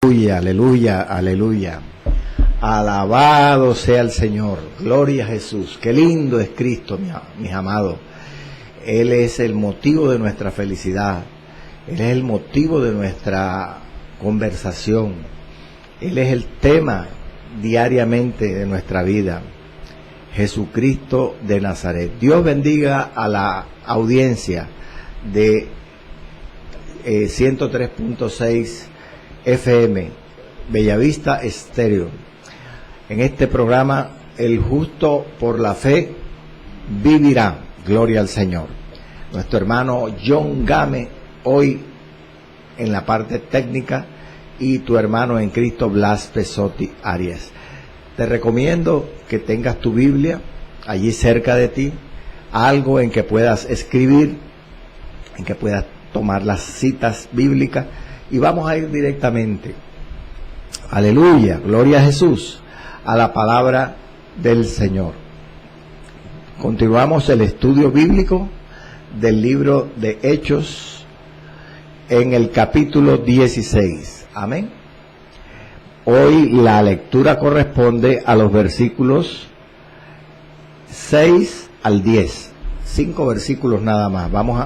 Aleluya, aleluya, aleluya. Alabado sea el Señor. Gloria a Jesús. Qué lindo es Cristo, mis amados. Él es el motivo de nuestra felicidad. Él es el motivo de nuestra conversación. Él es el tema diariamente de nuestra vida. Jesucristo de Nazaret. Dios bendiga a la audiencia de 103.6 FM, Bellavista Estéreo. En este programa, el justo por la fe vivirá. Gloria al Señor. Nuestro hermano John Game, hoy en la parte técnica, y tu hermano en Cristo, Blas Pesotti Arias. Te recomiendo que tengas tu Biblia allí cerca de ti, algo en que puedas escribir, en que puedas tomar las citas bíblicas, y vamos a ir directamente, aleluya, gloria a Jesús, a la palabra del Señor. Continuamos el estudio bíblico del libro de Hechos en el capítulo 16. Amén. Hoy la lectura corresponde a los versículos 6 al 10. 5 versículos nada más. Vamos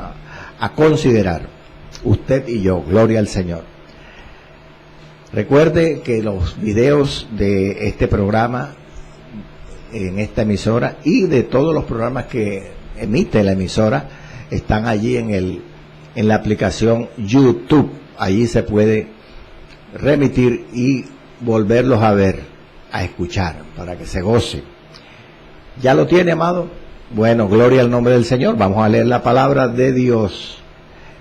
a considerar, usted y yo. Gloria al Señor. Recuerde que los videos de este programa en esta emisora y de todos los programas que emite la emisora están allí en la aplicación YouTube. Allí se puede remitir y volverlos a ver, a escuchar, para que se goce. ¿Ya lo tiene, amado? Bueno, gloria al nombre del Señor. Vamos a leer la palabra de Dios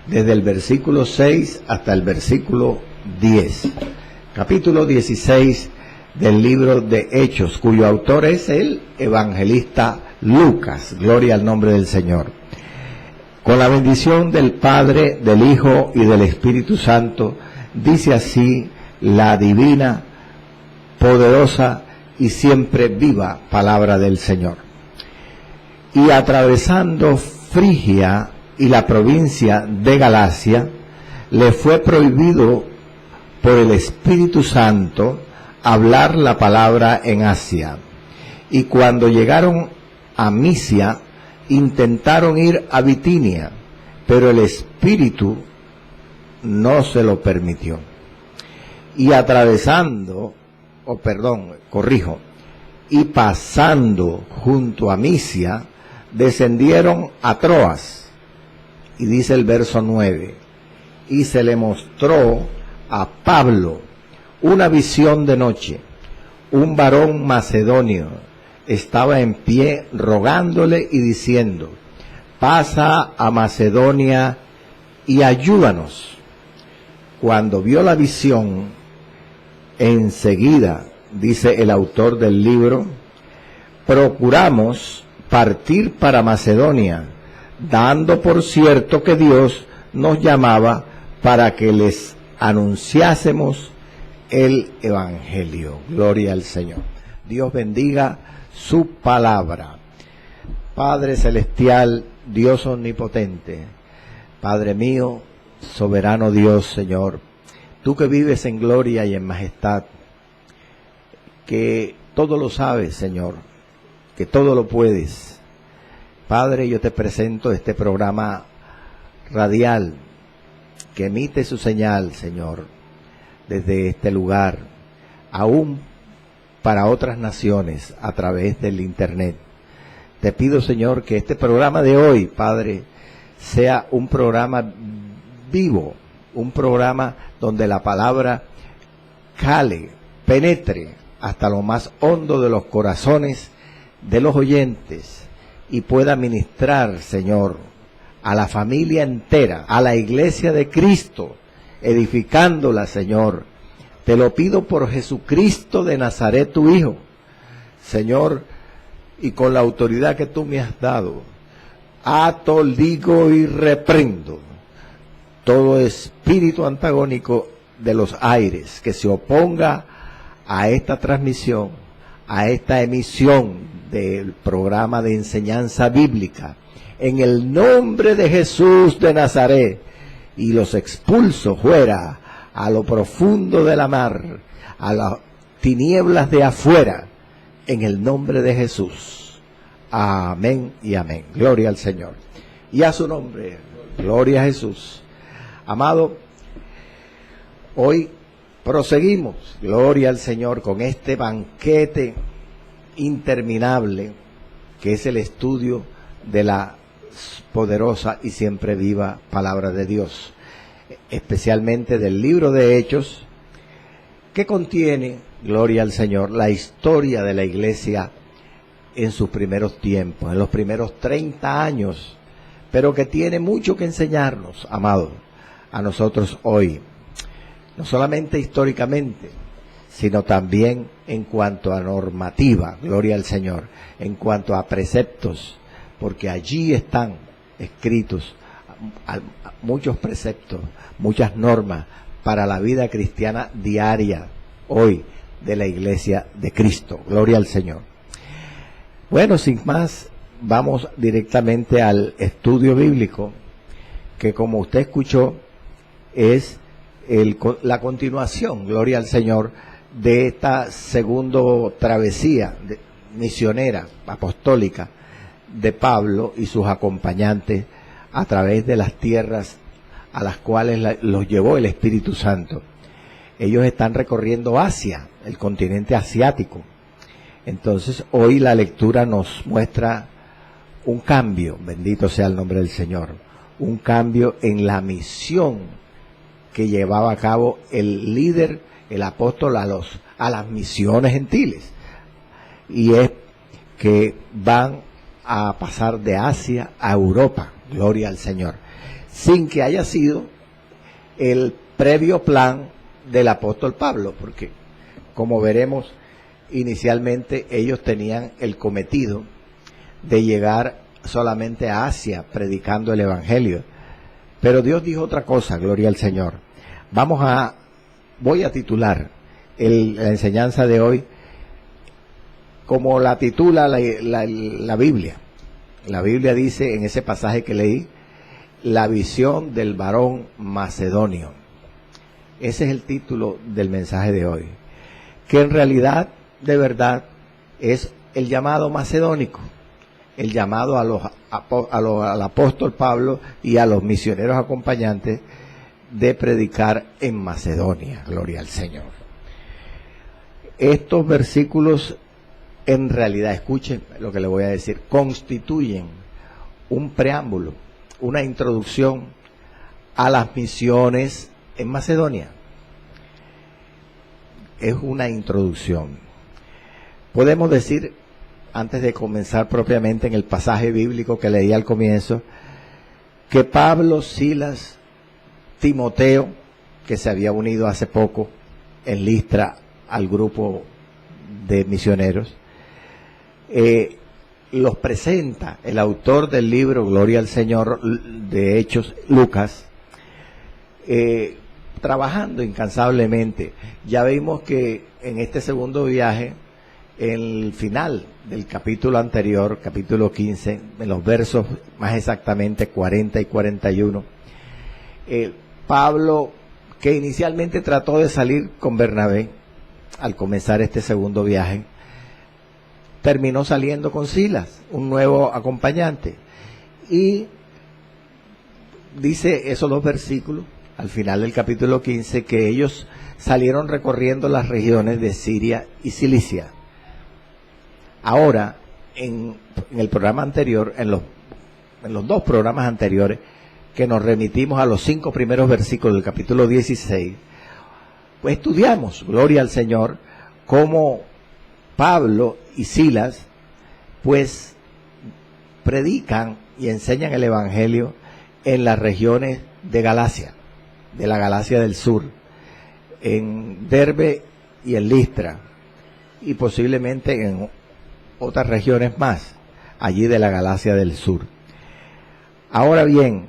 desde el versículo 6 hasta el versículo 10. Capítulo 16 del libro de Hechos, cuyo autor es el evangelista Lucas. Gloria al nombre del Señor. Con la bendición del Padre, del Hijo y del Espíritu Santo, dice así la divina, poderosa y siempre viva palabra del Señor. Y atravesando Frigia y la provincia de Galacia, le fue prohibido por el Espíritu Santo hablar la palabra en Asia. Y cuando llegaron a Misia, intentaron ir a Bitinia, pero el Espíritu no se lo permitió. Y y pasando junto a Misia, descendieron a Troas. Y dice el verso 9, y se le mostró a Pablo una visión de noche. Un varón macedonio estaba en pie rogándole y diciendo: pasa a Macedonia y ayúdanos. Cuando vio la visión, enseguida, dice el autor del libro, procuramos partir para Macedonia, dando por cierto que Dios nos llamaba para que les anunciásemos el Evangelio. Gloria al Señor. Dios bendiga su palabra. Padre celestial, Dios omnipotente, Padre mío, soberano Dios, Señor, tú que vives en gloria y en majestad, que todo lo sabes, Señor, que todo lo puedes. Padre, yo te presento este programa radial que emite su señal, Señor, desde este lugar, aún para otras naciones a través del internet. Te pido, Señor, que este programa de hoy, Padre, sea un programa vivo, un programa donde la palabra cale, penetre hasta lo más hondo de los corazones de los oyentes y pueda ministrar, Señor, a la familia entera, a la iglesia de Cristo, edificándola, Señor. Te lo pido por Jesucristo de Nazaret, tu Hijo, Señor, y con la autoridad que tú me has dado, ato, ligo y reprendo todo espíritu antagónico de los aires que se oponga a esta transmisión, a esta emisión del programa de enseñanza bíblica, en el nombre de Jesús de Nazaret, y los expulso fuera a lo profundo de la mar, a las tinieblas de afuera, en el nombre de Jesús. Amén y amén. Gloria al Señor. Y a su nombre, gloria a Jesús. Amado, hoy proseguimos, gloria al Señor, con este banquete interminable que es el estudio de la poderosa y siempre viva palabra de Dios, especialmente del libro de Hechos, que contiene, gloria al Señor, la historia de la iglesia en sus primeros tiempos, en los primeros 30 años, pero que tiene mucho que enseñarnos, amados, a nosotros hoy, no solamente históricamente, sino también en cuanto a normativa, gloria al Señor, en cuanto a preceptos, porque allí están escritos muchos preceptos, muchas normas para la vida cristiana diaria, hoy, de la iglesia de Cristo. Gloria al Señor. Bueno, sin más, vamos directamente al estudio bíblico, que como usted escuchó, es la continuación, gloria al Señor, de esta segunda travesía misionera, apostólica, de Pablo y sus acompañantes a través de las tierras a las cuales los llevó el Espíritu Santo. Ellos están recorriendo Asia, el continente asiático. Entonces, hoy la lectura nos muestra un cambio, bendito sea el nombre del Señor, un cambio en la misión que llevaba a cabo el líder, el apóstol a las misiones gentiles. Y es que van a pasar de Asia a Europa, gloria al Señor, sin que haya sido el previo plan del apóstol Pablo, porque como veremos, inicialmente ellos tenían el cometido de llegar solamente a Asia predicando el Evangelio, pero Dios dijo otra cosa, gloria al Señor. Voy a titular la enseñanza de hoy como la titula la Biblia. La Biblia dice en ese pasaje que leí, la visión del varón macedonio. Ese es el título del mensaje de hoy, que en realidad, de verdad, es el llamado macedónico, el llamado al apóstol Pablo y a los misioneros acompañantes de predicar en Macedonia, gloria al Señor. Estos versículos, en realidad, escuchen lo que les voy a decir, constituyen un preámbulo, una introducción a las misiones en Macedonia. Es una introducción. Podemos decir, antes de comenzar propiamente en el pasaje bíblico que leí al comienzo, que Pablo, Silas, Timoteo, que se había unido hace poco en Listra al grupo de misioneros, los presenta el autor del libro Gloria al Señor de Hechos, Lucas, trabajando incansablemente. Ya vimos que en este segundo viaje, en el final del capítulo anterior, capítulo 15, en los versos más exactamente 40 y 41, Pablo, que inicialmente trató de salir con Bernabé al comenzar este segundo viaje, terminó saliendo con Silas, un nuevo acompañante. Y dice esos dos versículos, al final del capítulo 15, que ellos salieron recorriendo las regiones de Siria y Cilicia. Ahora, en el programa anterior, en los dos programas anteriores, que nos remitimos a los 5 primeros versículos del capítulo 16, pues estudiamos, gloria al Señor, cómo Pablo y Silas, pues, predican y enseñan el Evangelio en las regiones de Galacia, de la Galacia del Sur, en Derbe y en Listra, y posiblemente en otras regiones más, allí de la Galacia del Sur. Ahora bien,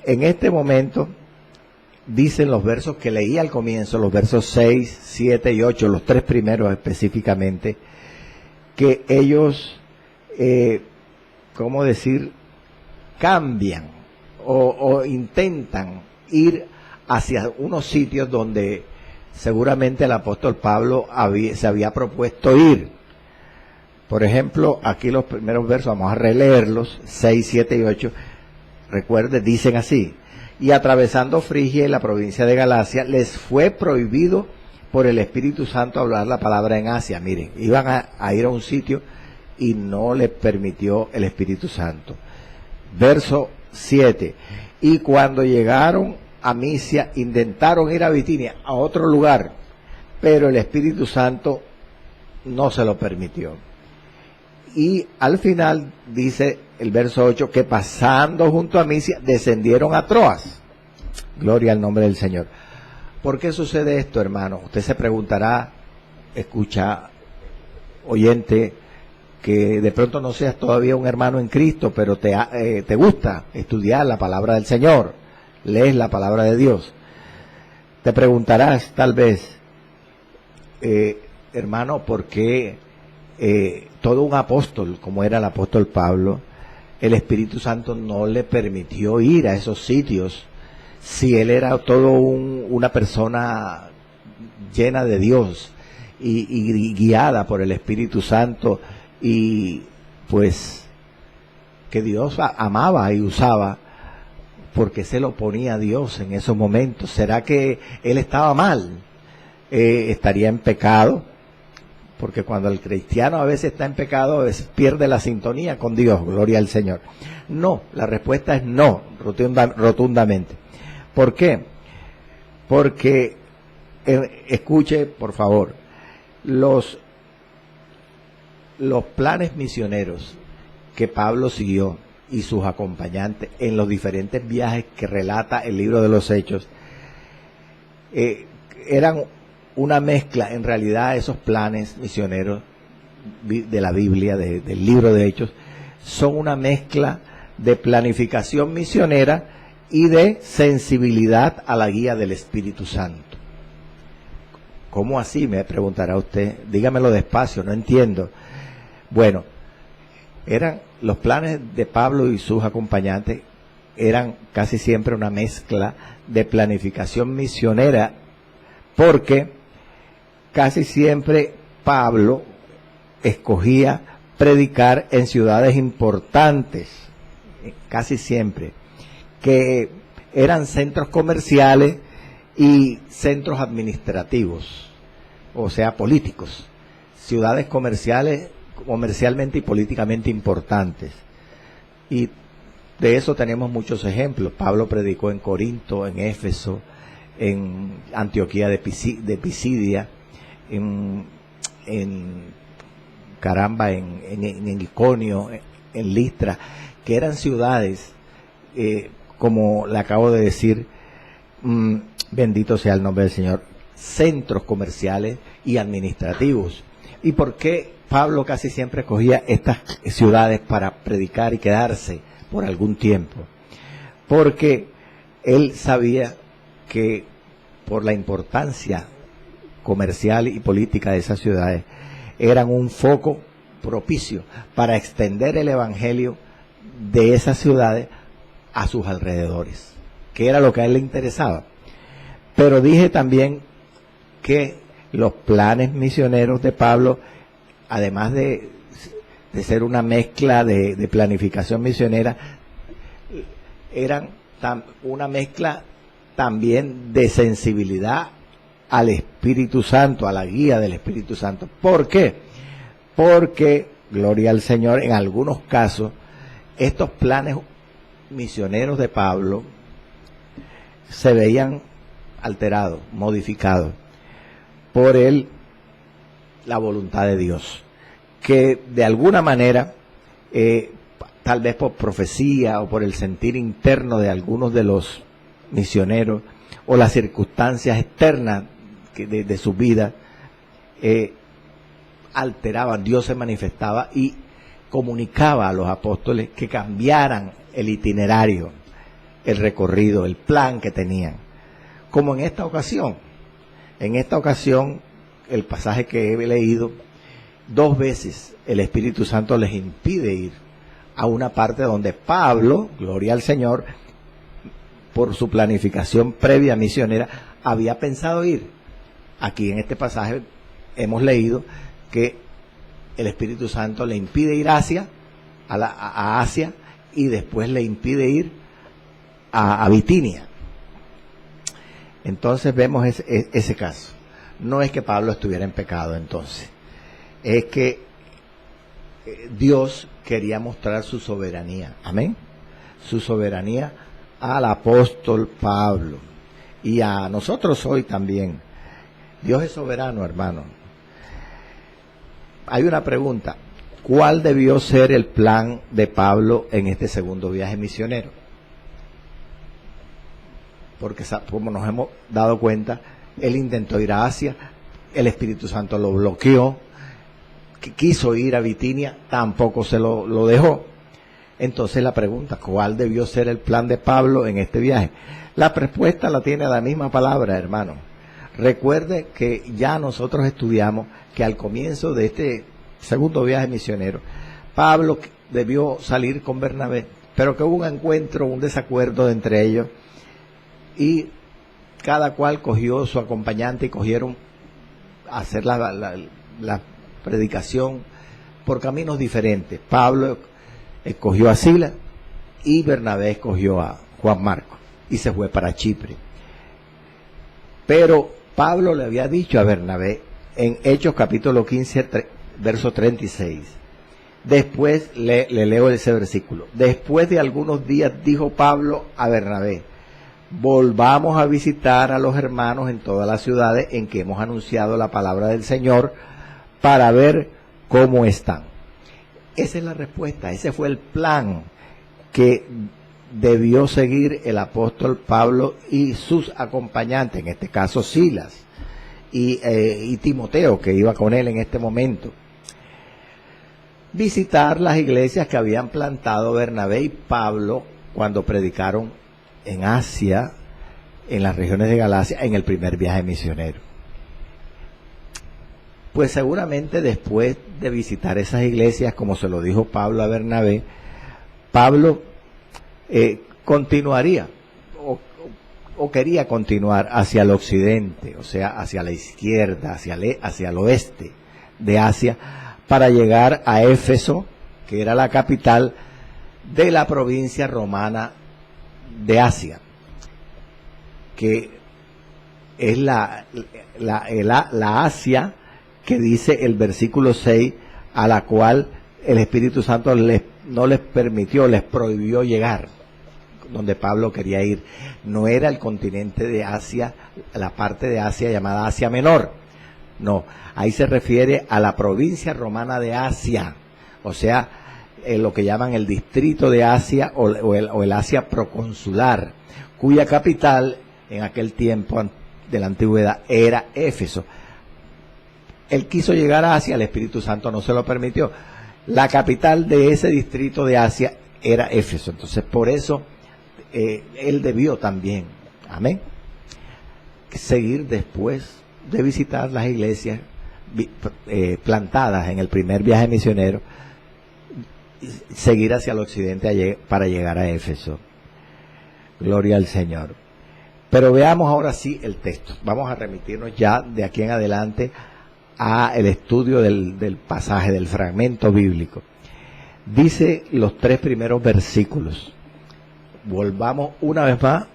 en este momento, dicen los versos que leí al comienzo, los versos 6, 7 y 8, los 3 primeros específicamente, que ellos, cambian o intentan ir hacia unos sitios donde seguramente el apóstol Pablo se había propuesto ir. Por ejemplo, aquí los primeros versos, vamos a releerlos, 6, 7 y 8. Recuerde, dicen así: y atravesando Frigia y la provincia de Galacia, les fue prohibido por el Espíritu Santo hablar la palabra en Asia. Miren, iban a ir a un sitio y no les permitió el Espíritu Santo. Verso 7. Y cuando llegaron a Misia, intentaron ir a Bitinia, a otro lugar, pero el Espíritu Santo no se lo permitió. Y al final dice el verso 8 que pasando junto a Misia descendieron a Troas. Gloria al nombre del Señor. ¿Por qué sucede esto, hermano? Usted se preguntará, escucha, oyente, que de pronto no seas todavía un hermano en Cristo, pero te gusta estudiar la palabra del Señor, lees la palabra de Dios. Te preguntarás tal vez, hermano, ¿por qué todo un apóstol, como era el apóstol Pablo, el Espíritu Santo no le permitió ir a esos sitios, si él era todo una persona llena de Dios y guiada por el Espíritu Santo, y pues que Dios amaba y usaba? Porque se lo ponía a Dios en esos momentos. ¿Será que él estaba mal? ¿Estaría en pecado? Porque cuando el cristiano a veces está en pecado, a veces pierde la sintonía con Dios, gloria al Señor. No, la respuesta es no, rotundamente. ¿Por qué? Porque, escuche por favor, los planes misioneros que Pablo siguió y sus acompañantes en los diferentes viajes que relata el libro de los Hechos, eran una mezcla. En realidad, esos planes misioneros de la Biblia, del libro de Hechos, son una mezcla de planificación misionera y de sensibilidad a la guía del Espíritu Santo. ¿Cómo así?, me preguntará usted. Dígamelo despacio, no entiendo. Bueno, eran los planes de Pablo y sus acompañantes, eran casi siempre una mezcla de planificación misionera, porque casi siempre Pablo escogía predicar en ciudades importantes, casi siempre, que eran centros comerciales y centros administrativos, o sea, políticos, ciudades comercialmente y políticamente importantes. Y de eso tenemos muchos ejemplos. Pablo predicó en Corinto, en Éfeso, en Antioquía de Pisidia, en Iconio, en Listra, que eran ciudades, como le acabo de decir, bendito sea el nombre del Señor, centros comerciales y administrativos. ¿Y por qué Pablo casi siempre escogía estas ciudades para predicar y quedarse por algún tiempo? Porque él sabía que por la importancia comercial y política de esas ciudades, eran un foco propicio para extender el evangelio de esas ciudades a sus alrededores, que era lo que a él le interesaba. Pero dije también que los planes misioneros de Pablo, además de ser una mezcla de planificación misionera, eran una mezcla también de sensibilidad al Espíritu Santo, a la guía del Espíritu Santo. ¿Por qué? Porque, gloria al Señor, en algunos casos, estos planes misioneros de Pablo se veían alterados, modificados por la voluntad de Dios, que de alguna manera, tal vez por profecía o por el sentir interno de algunos de los misioneros o las circunstancias externas de su vida, alteraban. Dios se manifestaba y comunicaba a los apóstoles que cambiaran el itinerario, el recorrido, el plan que tenían. Como en esta ocasión. En esta ocasión, el pasaje que he leído, 2 veces el Espíritu Santo les impide ir a una parte donde Pablo, gloria al Señor, por su planificación previa misionera, había pensado ir. Aquí en este pasaje hemos leído que el Espíritu Santo le impide ir a Asia, y después le impide ir a Bitinia. Entonces vemos ese caso. No es que Pablo estuviera en pecado entonces, es que Dios quería mostrar su soberanía, amén, su soberanía al apóstol Pablo y a nosotros hoy también. Dios es soberano, hermano. Hay una pregunta: ¿cuál debió ser el plan de Pablo en este segundo viaje misionero? Porque como nos hemos dado cuenta, él intentó ir a Asia, el Espíritu Santo lo bloqueó, quiso ir a Bitinia, tampoco se lo dejó. Entonces la pregunta: ¿cuál debió ser el plan de Pablo en este viaje? La respuesta la tiene la misma palabra, hermano. Recuerde que ya nosotros estudiamos que al comienzo de este segundo viaje misionero, Pablo debió salir con Bernabé, pero que hubo un encuentro, un desacuerdo entre ellos, y cada cual cogió su acompañante y cogieron a hacer la predicación por caminos diferentes. Pablo escogió a Silas y Bernabé escogió a Juan Marcos y se fue para Chipre. Pero Pablo le había dicho a Bernabé en Hechos capítulo 15, verso 36. Después, le leo ese versículo. Después de algunos días dijo Pablo a Bernabé: volvamos a visitar a los hermanos en todas las ciudades en que hemos anunciado la palabra del Señor para ver cómo están. Esa es la respuesta, ese fue el plan que debió seguir el apóstol Pablo y sus acompañantes, en este caso Silas y Timoteo, que iba con él en este momento. Visitar las iglesias que habían plantado Bernabé y Pablo cuando predicaron en Asia, en las regiones de Galacia, en el primer viaje misionero. Pues seguramente después de visitar esas iglesias, como se lo dijo Pablo a Bernabé, Pablo continuaría o quería continuar hacia el occidente, o sea, hacia la izquierda, hacia el oeste de Asia, para llegar a Éfeso, que era la capital de la provincia romana de Asia, que es la Asia que dice el versículo 6, a la cual el Espíritu Santo no les permitió, les prohibió llegar, donde Pablo quería ir. No era el continente de Asia, la parte de Asia llamada Asia Menor, no, ahí se refiere a la provincia romana de Asia, o sea, lo que llaman el distrito de Asia o el Asia proconsular, cuya capital en aquel tiempo de la antigüedad era Éfeso. Él quiso llegar a Asia, el Espíritu Santo no se lo permitió. La capital de ese distrito de Asia era Éfeso, entonces por eso él debió también, amén, seguir después de visitar las iglesias plantadas en el primer viaje misionero, seguir hacia el occidente para llegar a Éfeso. Gloria al Señor. Pero veamos ahora sí el texto. Vamos a remitirnos ya de aquí en adelante a el estudio del pasaje, del fragmento bíblico. Dice los 3 primeros versículos. Volvamos una vez más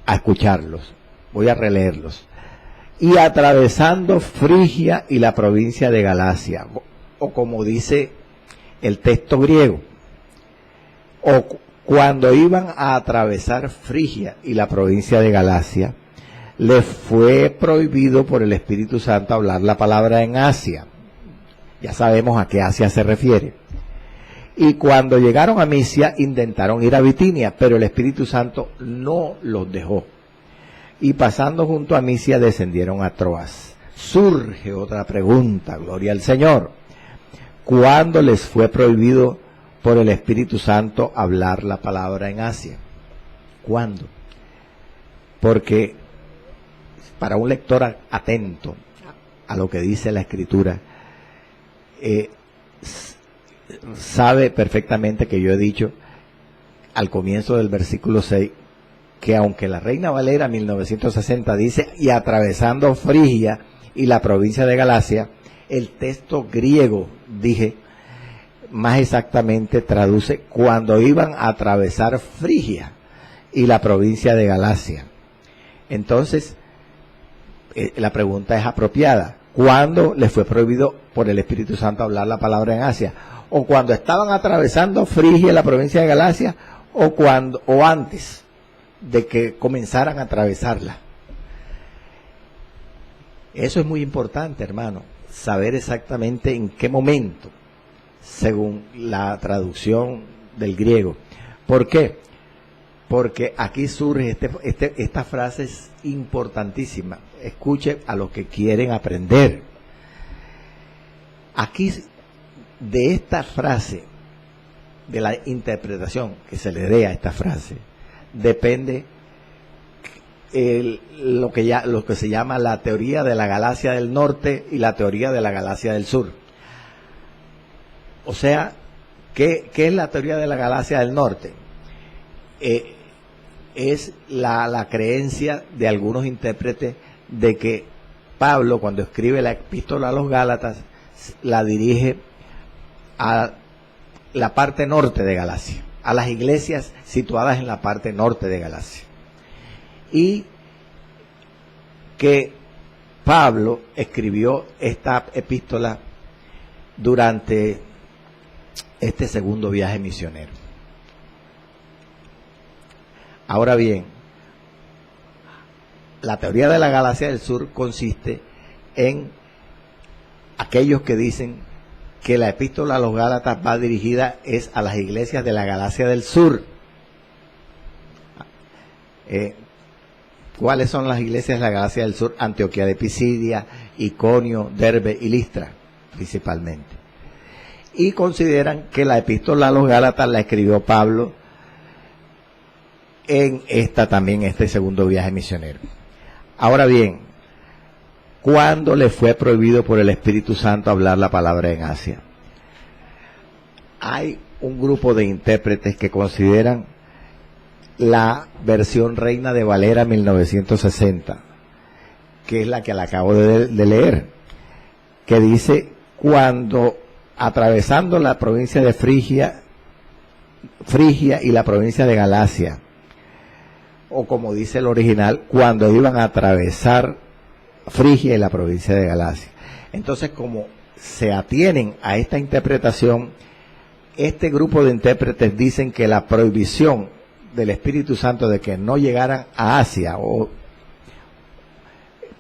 a escucharlos. Voy a releerlos. Y atravesando Frigia y la provincia de Galacia, o como dice el texto griego, o cuando iban a atravesar Frigia y la provincia de Galacia, les fue prohibido por el Espíritu Santo hablar la palabra en Asia. Ya sabemos a qué Asia se refiere. Y cuando llegaron a Misia, intentaron ir a Bitinia, pero el Espíritu Santo no los dejó. Y pasando junto a Misia, descendieron a Troas. Surge otra pregunta, gloria al Señor. ¿Cuándo les fue prohibido por el Espíritu Santo hablar la palabra en Asia? ¿Cuándo? Porque para un lector atento a lo que dice la Escritura, sabe perfectamente que yo he dicho al comienzo del versículo 6 que aunque la Reina Valera 1960 dice y atravesando Frigia y la provincia de Galacia, el texto griego, dije, más exactamente traduce cuando iban a atravesar Frigia y la provincia de Galacia. Entonces, la pregunta es apropiada. ¿Cuándo les fue prohibido por el Espíritu Santo hablar la palabra en Asia? ¿O cuando estaban atravesando Frigia y la provincia de Galacia? ¿O antes de que comenzaran a atravesarla? Eso es muy importante, hermano, saber exactamente en qué momento, según la traducción del griego. ¿Por qué? Porque aquí surge esta frase es importantísima. Escuche a los que quieren aprender. Aquí, de esta frase, de la interpretación que se le dé a esta frase, depende lo que se llama la teoría de la galaxia del norte y la teoría de la galaxia del sur. O sea, ¿qué es la teoría de la galaxia del norte? Es la creencia de algunos intérpretes de que Pablo, cuando escribe la epístola a los Gálatas, la dirige a la parte norte de Galacia, a las iglesias situadas en la parte norte de Galacia. Y que Pablo escribió esta epístola durante este segundo viaje misionero. Ahora bien, la teoría de la galaxia del sur consiste en aquellos que dicen que la epístola a los Gálatas va dirigida es a las iglesias de la galaxia del sur. ¿Cuáles son las iglesias de la galaxia del sur? Antioquía de Pisidia, Iconio, Derbe y Listra, principalmente. Y consideran que la epístola a los Gálatas la escribió Pablo en este segundo viaje misionero. Ahora bien, ¿cuándo le fue prohibido por el Espíritu Santo hablar la palabra en Asia? Hay un grupo de intérpretes que consideran la versión Reina de Valera 1960, que es la que le acabo de leer, que dice, cuando atravesando la provincia de Frigia y la provincia de Galacia, o como dice el original, cuando iban a atravesar Frigia y la provincia de Galacia. Entonces, como se atienen a esta interpretación, este grupo de intérpretes dicen que la prohibición del Espíritu Santo de que no llegaran a Asia,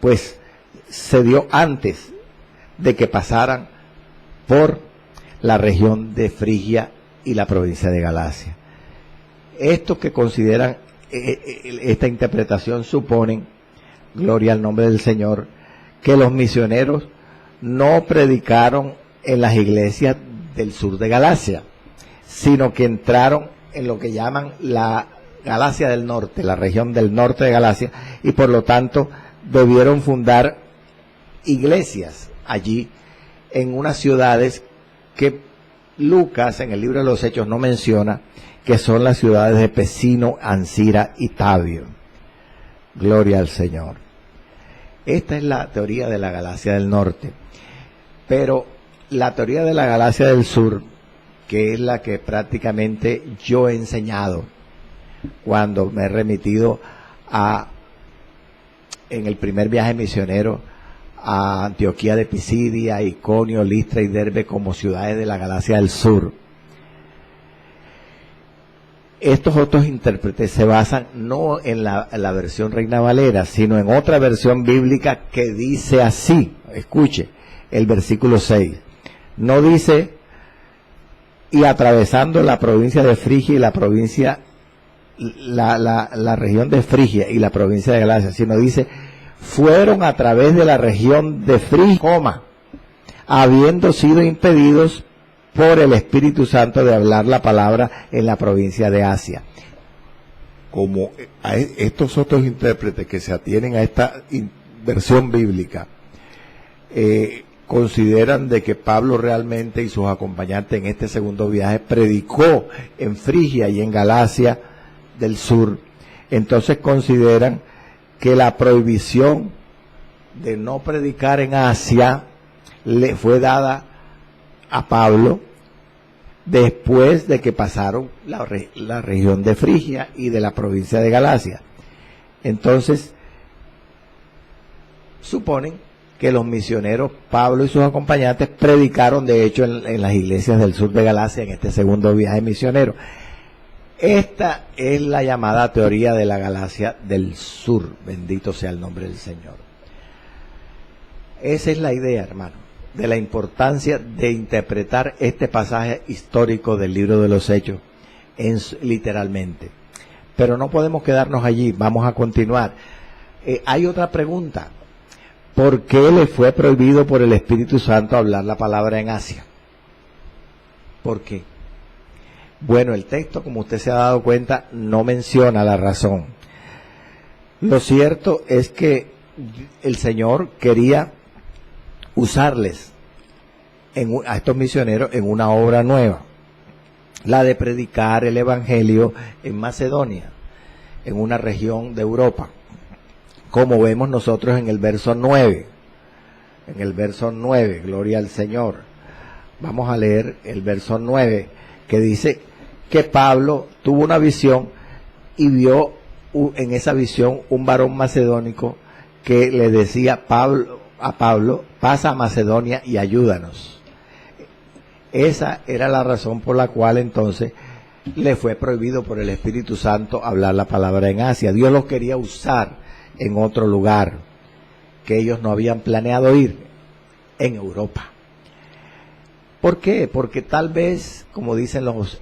pues se dio antes de que pasaran por la región de Frigia y la provincia de Galacia. Estos que consideran esta interpretación suponen, gloria al nombre del Señor, que los misioneros no predicaron en las iglesias del sur de Galacia, sino que entraron en lo que llaman la Galacia del norte, la región del norte de Galacia, y por lo tanto debieron fundar iglesias allí en unas ciudades que Lucas en el libro de los Hechos no menciona, que son las ciudades de Pesino, Ancira y Tabio. Gloria al Señor. Esta es la teoría de la Galacia del norte, pero la teoría de la Galacia del sur, que es la que prácticamente yo he enseñado cuando me he remitido en el primer viaje misionero a Antioquía de Pisidia, Iconio, Listra y Derbe como ciudades de la Galacia del sur. Estos otros intérpretes se basan no en la versión Reina Valera, sino en otra versión bíblica que dice así, escuche, el versículo 6, no dice, y atravesando la provincia de Frigia y la provincia, la región de Frigia y la provincia de Galacia, sino dice, fueron a través de la región de Frigia, habiendo sido impedidos por el Espíritu Santo de hablar la palabra en la provincia de Asia. Como a estos otros intérpretes que se atienen a esta versión bíblica, consideran de que Pablo realmente y sus acompañantes en este segundo viaje predicó en Frigia y en Galacia del sur. entonces consideran que la prohibición de no predicar en Asia le fue dada a Pablo después de que pasaron la región de Frigia y de la provincia de Galacia. Entonces, suponen que los misioneros, Pablo y sus acompañantes, predicaron de hecho en las iglesias del sur de Galacia en este segundo viaje misionero. Esta es la llamada teoría de la Galacia del sur, bendito sea el nombre del Señor. Esa es la idea, hermano, de la importancia de interpretar este pasaje histórico del libro de los Hechos literalmente. Pero no podemos quedarnos allí, vamos a continuar. Hay otra pregunta. ¿Por qué le fue prohibido por el Espíritu Santo hablar la palabra en Asia? ¿Por qué? Bueno, el texto, como usted se ha dado cuenta, no menciona la razón. Lo cierto es que el Señor quería usarles a estos misioneros en una obra nueva, la de predicar el Evangelio en Macedonia, en una región de Europa, como vemos nosotros en el verso 9. En el verso 9, gloria al Señor. Vamos a leer el verso 9, que dice que Pablo tuvo una visión y vio en esa visión un varón macedónico que le decía a Pablo, pasa a Macedonia y ayúdanos. Esa era la razón por la cual entonces le fue prohibido por el Espíritu Santo hablar la palabra en Asia. Dios los quería usar en otro lugar que ellos no habían planeado ir, en Europa. ¿Por qué? Porque tal vez, como dicen los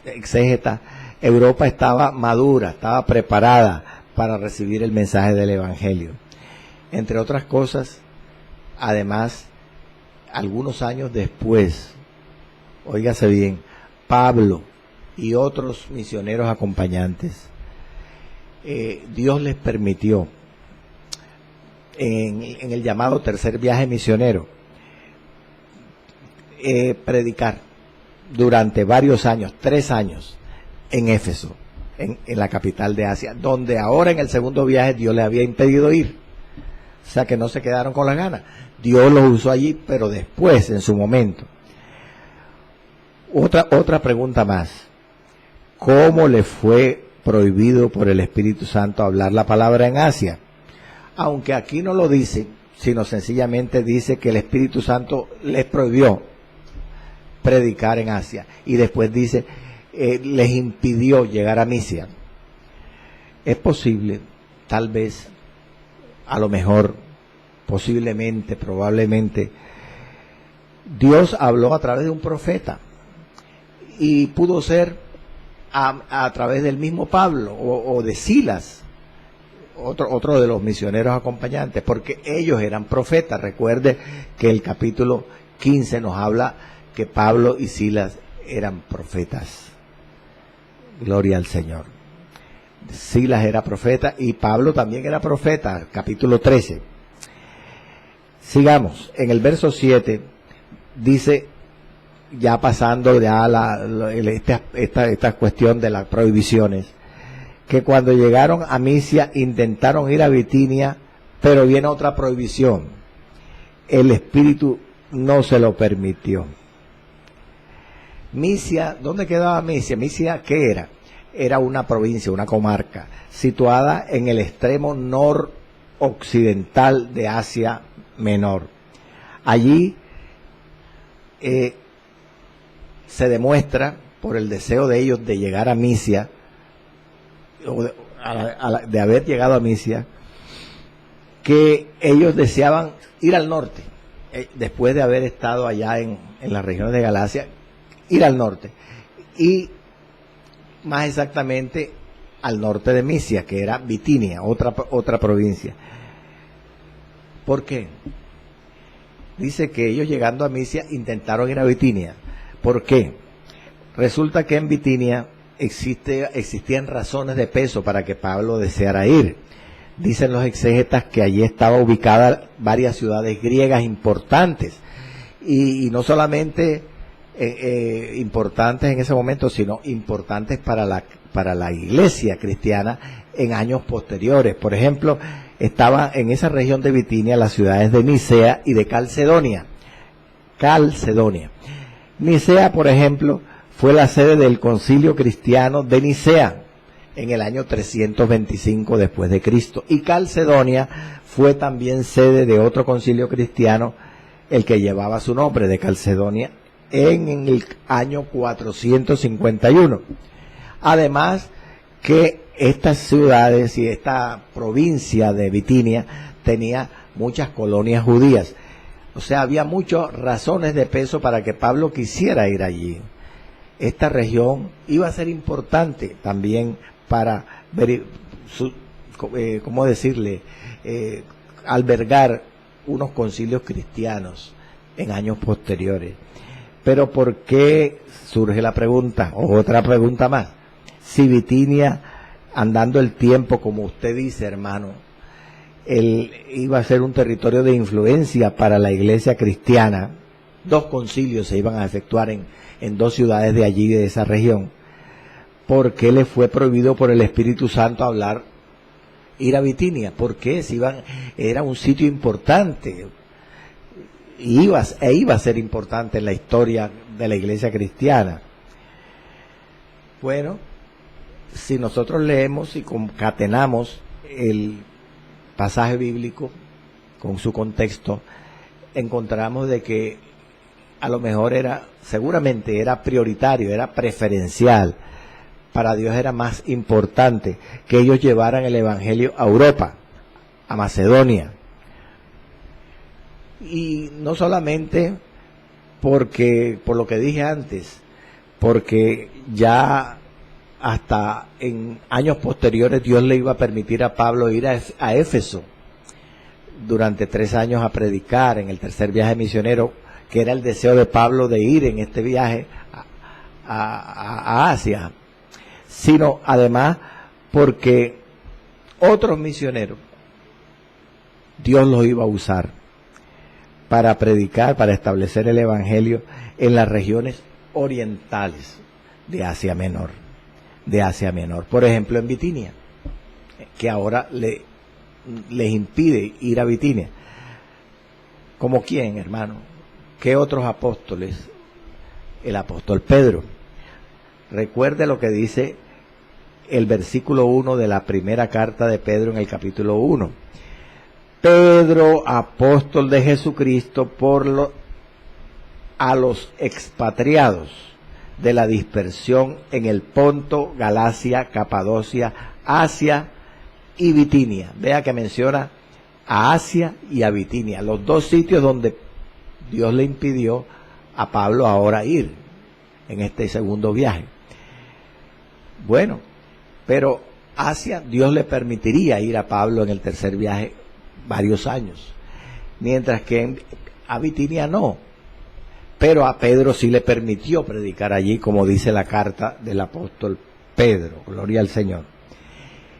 exégetas, Europa estaba madura, estaba preparada para recibir el mensaje del Evangelio. Entre otras cosas, además, algunos años después, óigase bien, Pablo y otros misioneros acompañantes, Dios les permitió en el llamado tercer viaje misionero predicar durante varios años, 3 años, en Éfeso, en la capital de Asia, donde ahora en el segundo viaje Dios les había impedido ir. O sea que no se quedaron con las ganas. Dios los usó allí, pero después, en su momento. Otra pregunta más. ¿Cómo le fue prohibido por el Espíritu Santo hablar la palabra en Asia? Aunque aquí no lo dice, sino sencillamente dice que el Espíritu Santo les prohibió predicar en Asia. Y después dice, les impidió llegar a Misia. Es posible, tal vez, a lo mejor, posiblemente, probablemente, Dios habló a través de un profeta. Y pudo ser a través del mismo Pablo o de Silas, otro de los misioneros acompañantes, porque ellos eran profetas. Recuerde que el capítulo 15 nos habla que Pablo y Silas eran profetas. Gloria al Señor. Silas era profeta y Pablo también era profeta, capítulo 13. Sigamos, en el verso 7 dice, ya pasando ya esta cuestión de las prohibiciones, que cuando llegaron a Misia intentaron ir a Bitinia, pero viene otra prohibición. El Espíritu no se lo permitió. Misia, ¿dónde quedaba Misia? Misia, ¿qué era? Era una provincia, una comarca, situada en el extremo noroccidental de Asia Menor. Allí se demuestra, por el deseo de ellos de llegar a Misia, de haber llegado a Misia, que ellos deseaban ir al norte, después de haber estado allá en las regiones de Galacia, ir al norte, y más exactamente al norte de Misia, que era Bitinia, otra provincia. ¿Por qué? Dice que ellos llegando a Misia intentaron ir a Bitinia. ¿Por qué? Resulta que en Bitinia existían razones de peso para que Pablo deseara ir. Dicen los exégetas que allí estaba ubicada varias ciudades griegas importantes, y no solamente importantes en ese momento, sino importantes para la iglesia cristiana en años posteriores. Por ejemplo, estaba en esa región de Bitinia las ciudades de Nicea y de Calcedonia. Nicea, por ejemplo, fue la sede del concilio cristiano de Nicea en el año 325 después de Cristo. Y Calcedonia fue también sede de otro concilio cristiano, el que llevaba su nombre, de Calcedonia, en el año 451. Además que estas ciudades y esta provincia de Bitinia tenía muchas colonias judías. O sea, había muchas razones de peso para que Pablo quisiera ir allí. Esta región iba a ser importante también para albergar unos concilios cristianos en años posteriores. Pero ¿por qué surge la pregunta? O otra pregunta más. Si Bitinia, andando el tiempo, como usted dice, hermano, él iba a ser un territorio de influencia para la iglesia cristiana, 2 concilios se iban a efectuar en 2 ciudades de allí, de esa región, ¿por qué le fue prohibido por el Espíritu Santo ir a Bitinia? Porque era un sitio importante, iba a ser importante en la historia de la iglesia cristiana. Bueno, si nosotros leemos y concatenamos el pasaje bíblico con su contexto, encontramos de que a lo mejor seguramente era prioritario, era preferencial. Para Dios era más importante que ellos llevaran el evangelio a Europa, a Macedonia. Y no solamente por lo que dije antes, porque ya hasta en años posteriores Dios le iba a permitir a Pablo ir a Éfeso durante 3 años a predicar en el tercer viaje misionero, que era el deseo de Pablo de ir en este viaje a Asia, sino además porque otros misioneros Dios los iba a usar para predicar, para establecer el evangelio en las regiones orientales de Asia Menor. Por ejemplo, en Bitinia, que ahora les impide ir a Bitinia. ¿Como quién, hermano? ¿Qué otros apóstoles? El apóstol Pedro. Recuerde lo que dice el versículo 1 de la primera carta de Pedro en el capítulo 1. Pedro, apóstol de Jesucristo, a los expatriados de la dispersión en el Ponto, Galacia, Capadocia, Asia y Bitinia. Vea que menciona a Asia y a Bitinia, los 2 sitios donde Dios le impidió a Pablo ahora ir en este segundo viaje. Bueno, pero Asia, Dios le permitiría ir a Pablo en el tercer viaje varios años, mientras que a Bitinia no. Pero a Pedro sí le permitió predicar allí, como dice la carta del apóstol Pedro. Gloria al Señor.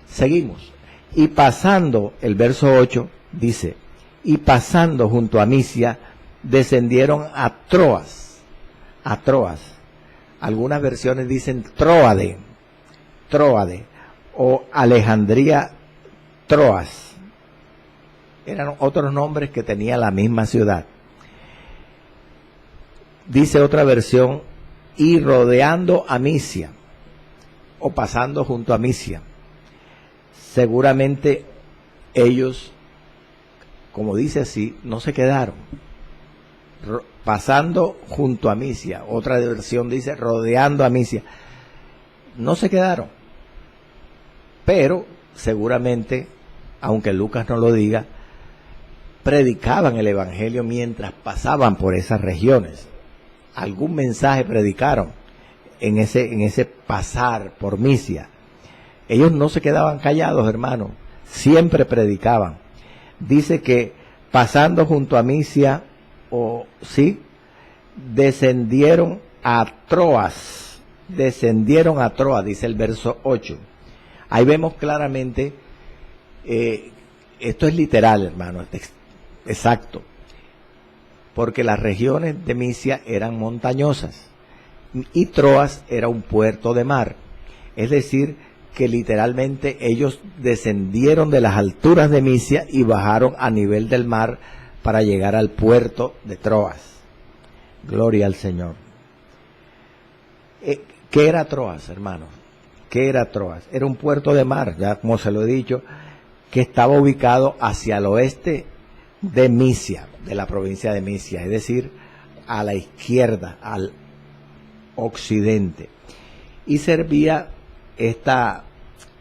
Seguimos. Y pasando, el verso 8 dice, y pasando junto a Misia, descendieron a Troas. Algunas versiones dicen Tróade, o Alejandría Troas. Eran otros nombres que tenía la misma ciudad. Dice otra versión, y rodeando a Misia, o pasando junto a Misia. Seguramente ellos, como dice así, no se quedaron. Pasando junto a Misia, otra versión dice rodeando a Misia. No se quedaron. Pero seguramente, aunque Lucas no lo diga, predicaban el evangelio mientras pasaban por esas regiones. Algún mensaje predicaron en ese pasar por Misia. Ellos no se quedaban callados, hermano, siempre predicaban. Dice que pasando junto a Misia, descendieron a Troas, dice el verso 8. Ahí vemos claramente, esto es literal, hermano, exacto, porque las regiones de Misia eran montañosas y Troas era un puerto de mar. Es decir, que literalmente ellos descendieron de las alturas de Misia y bajaron a nivel del mar para llegar al puerto de Troas. Gloria al Señor. ¿Qué era Troas, hermanos? ¿Qué era Troas? Era un puerto de mar, ya como se lo he dicho, que estaba ubicado hacia el oeste de Misia, de la provincia de Misia, es decir, a la izquierda, al occidente. Y servía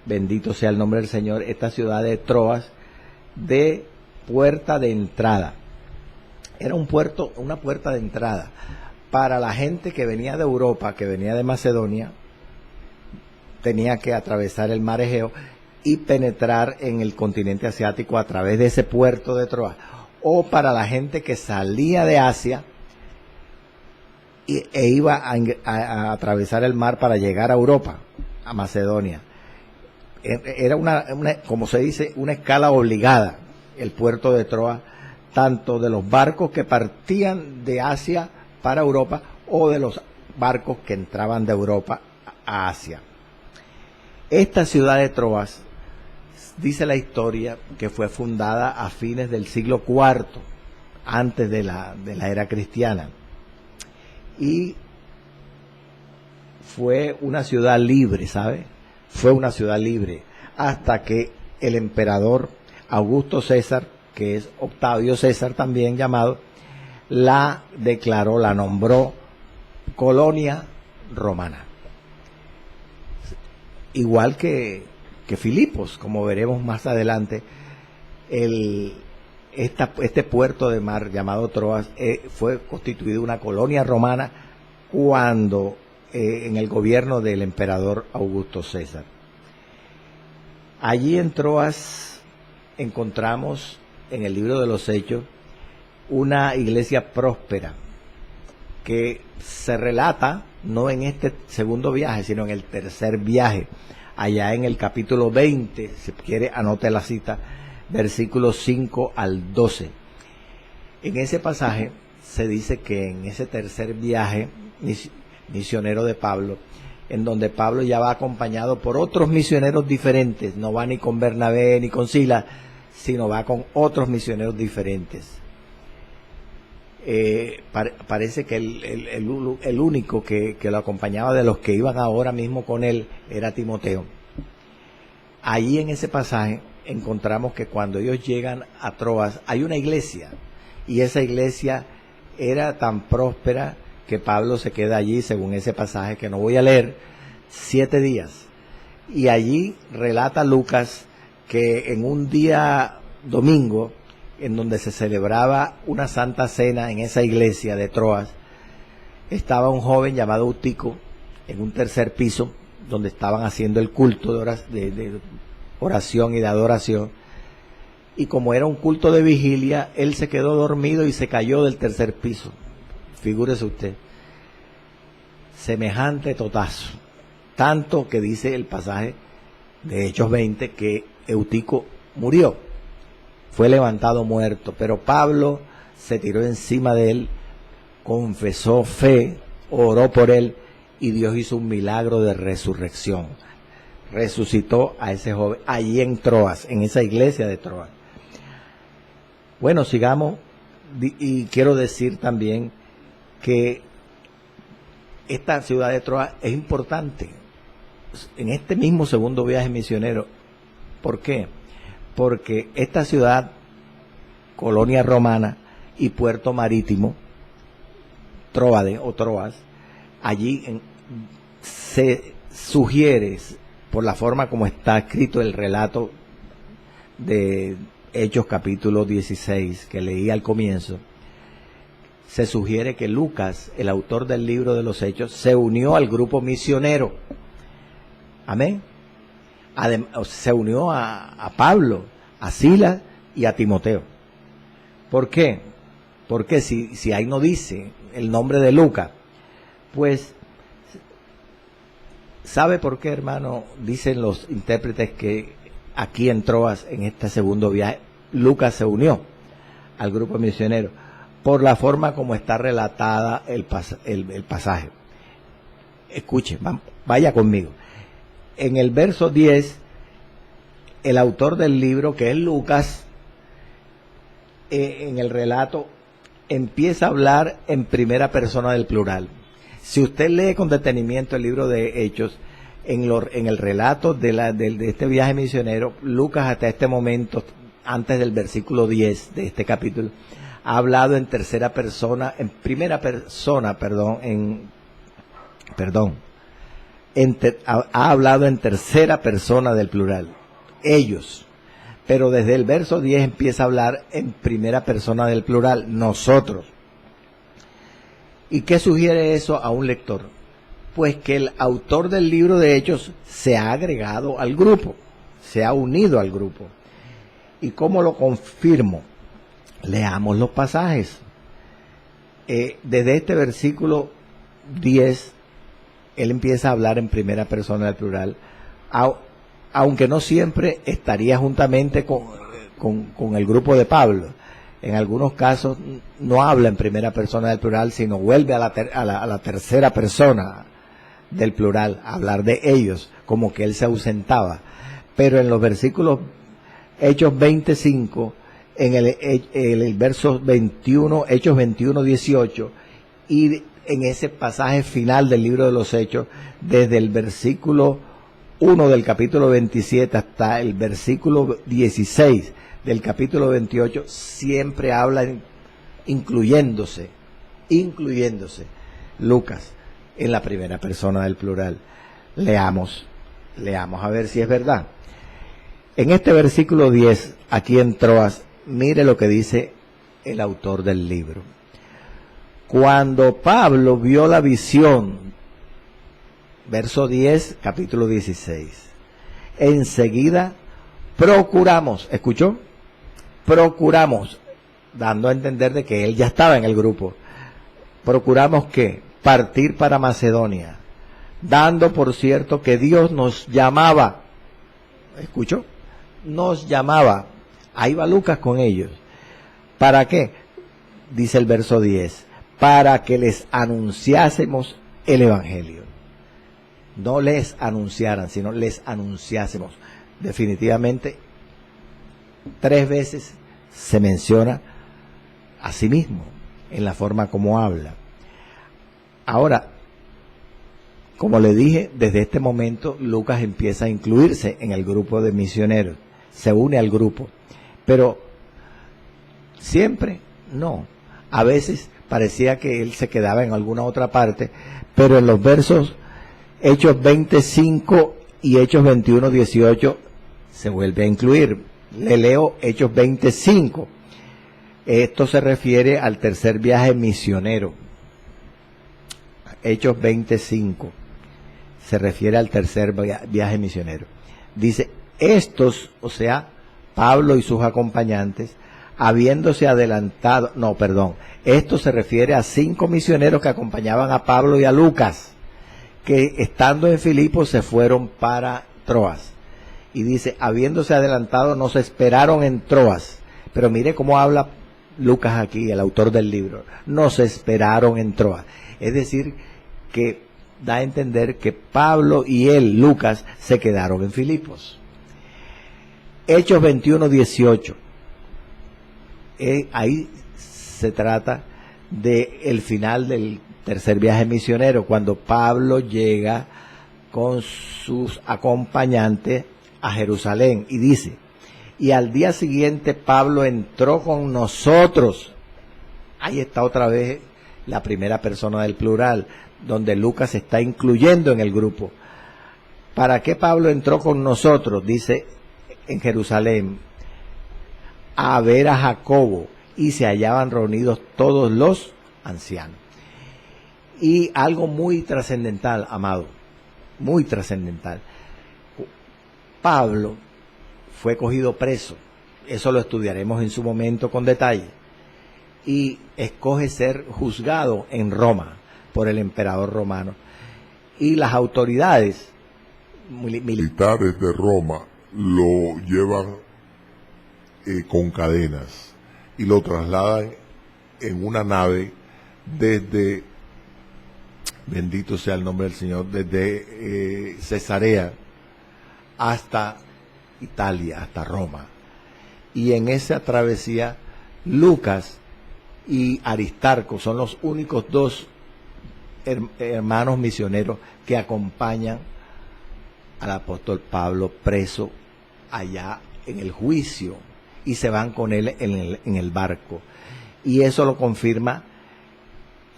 bendito sea el nombre del Señor, esta ciudad de Troas, de puerta de entrada. Era una puerta de entrada para la gente que venía de Europa, que venía de Macedonia. Tenía que atravesar el mar Egeo y penetrar en el continente asiático a través de ese puerto de Troas. O para la gente que salía de Asia e iba a atravesar el mar para llegar a Europa, a Macedonia. Era como se dice, una escala obligada, el puerto de Troas, tanto de los barcos que partían de Asia para Europa o de los barcos que entraban de Europa a Asia. Esta ciudad de Troas, dice la historia, que fue fundada a fines del siglo IV, antes de la era cristiana. Y fue una ciudad libre, ¿sabe? Fue una ciudad libre, hasta que el emperador Augusto César, que es Octavio César también llamado, la declaró, la nombró colonia romana. Igual que Filipos, como veremos más adelante, este puerto de mar llamado Troas fue constituido una colonia romana cuando en el gobierno del emperador Augusto César. Allí en Troas encontramos en el libro de los Hechos una iglesia próspera que se relata no en este segundo viaje, sino en el tercer viaje, allá en el capítulo 20, si quiere anote la cita, versículos 5 al 12. En ese pasaje se dice que en ese tercer viaje misionero de Pablo, en donde Pablo ya va acompañado por otros misioneros diferentes, no va ni con Bernabé ni con Silas, sino va con otros misioneros diferentes. Parece que el único que lo acompañaba de los que iban ahora mismo con él era Timoteo. Allí en ese pasaje encontramos que cuando ellos llegan a Troas hay una iglesia, y esa iglesia era tan próspera que Pablo se queda allí, según ese pasaje que no voy a leer, 7 días. Y allí relata Lucas que en un día domingo, en donde se celebraba una santa cena en esa iglesia de Troas, estaba un joven llamado Eutico en un tercer piso, donde estaban haciendo el culto de oración y de adoración, y como era un culto de vigilia, él se quedó dormido y se cayó del tercer piso. Figúrese usted, semejante totazo, tanto que dice el pasaje de Hechos 20 que Eutico murió, fue levantado muerto, pero Pablo se tiró encima de él, confesó fe, oró por él, y Dios hizo un milagro de resurrección. Resucitó a ese joven allí en Troas, en esa iglesia de Troas. Bueno, sigamos, y quiero decir también que esta ciudad de Troas es importante en este mismo segundo viaje misionero. ¿Por qué? Porque esta ciudad, colonia romana y puerto marítimo, Tróade o Troas, allí se sugiere, por la forma como está escrito el relato de Hechos capítulo 16, que leí al comienzo, se sugiere que Lucas, el autor del libro de los Hechos, se unió al grupo misionero. Amén. Se unió a Pablo, a Silas y a Timoteo. ¿Por qué? Porque si ahí no dice el nombre de Lucas, pues, ¿sabe por qué, hermano? Dicen los intérpretes que aquí en Troas, en este segundo viaje, Lucas se unió al grupo misionero, por la forma como está relatada el pasaje. Escuche, vaya conmigo. en el verso 10, el autor del libro, que es Lucas, en el relato, empieza a hablar en primera persona del plural. Si usted lee con detenimiento el libro de Hechos, en el relato de este viaje misionero, Lucas hasta este momento, antes del versículo 10 de este capítulo, ha hablado en tercera persona, en primera persona, ha hablado en tercera persona del plural, ellos. Pero desde el verso 10 empieza a hablar en primera persona del plural, nosotros. ¿Y qué sugiere eso a un lector? Pues que el autor del libro de Hechos se ha agregado al grupo, se ha unido al grupo. ¿Y cómo lo confirmo? Leamos los pasajes. Desde este versículo 10, él empieza a hablar en primera persona del plural, aunque no siempre estaría juntamente con el grupo de Pablo. En algunos casos no habla en primera persona del plural, sino vuelve a la tercera persona del plural, a hablar de ellos, como que él se ausentaba. Pero en los versículos Hechos 25, en el verso 21, Hechos 21, 18, y en ese pasaje final del libro de los Hechos, desde el versículo 1 del capítulo 27 hasta el versículo 16 del capítulo 28, siempre habla incluyéndose Lucas en la primera persona del plural. Leamos a ver si es verdad. En este versículo 10, aquí en Troas, mire lo que dice el autor del libro. Cuando Pablo vio la visión, verso 10, capítulo 16, enseguida procuramos, ¿escuchó? Procuramos, dando a entender de que él ya estaba en el grupo. Procuramos que partir para Macedonia, dando por cierto que Dios nos llamaba, ¿escuchó? Nos llamaba, ahí va Lucas con ellos. ¿Para qué? Dice el verso 10, para que les anunciásemos el evangelio. No les anunciaran, sino les anunciásemos. Definitivamente, 3 veces se menciona a sí mismo en la forma como habla. Ahora, como le dije, desde este momento Lucas empieza a incluirse en el grupo de misioneros, se une al grupo, pero siempre no. A veces parecía que él se quedaba en alguna otra parte, pero en los versos Hechos 25 y Hechos 21, 18 se vuelve a incluir. Le leo Hechos 25. Esto se refiere al tercer viaje misionero. Hechos 25 se refiere al tercer viaje misionero. Dice, estos, o sea, Pablo y sus acompañantes, habiéndose adelantado, esto se refiere a 5 misioneros que acompañaban a Pablo y a Lucas, que estando en Filipos se fueron para Troas. Y dice, habiéndose adelantado, nos esperaron en Troas. Pero mire cómo habla Lucas aquí, el autor del libro. Nos esperaron en Troas. Es decir, que da a entender que Pablo y él, Lucas, se quedaron en Filipos. Hechos 21, 18. Ahí se trata del final del tercer viaje misionero, cuando Pablo llega con sus acompañantes a Jerusalén, y dice, y al día siguiente Pablo entró con nosotros. Ahí está otra vez la primera persona del plural, donde Lucas se está incluyendo en el grupo. ¿Para qué Pablo entró con nosotros? Dice en Jerusalén, a ver a Jacobo, y se hallaban reunidos todos los ancianos. Y algo muy trascendental, amado, muy trascendental. Pablo fue cogido preso, eso lo estudiaremos en su momento con detalle, y escoge ser juzgado en Roma por el emperador romano. Y las autoridades militares de Roma lo llevan con cadenas y lo trasladan en una nave desde, bendito sea el nombre del Señor, desde Cesarea hasta Italia, hasta Roma. Y en esa travesía, Lucas y Aristarco son los únicos dos hermanos misioneros que acompañan al apóstol Pablo preso allá en el juicio, y se van con él en el barco. Y eso lo confirma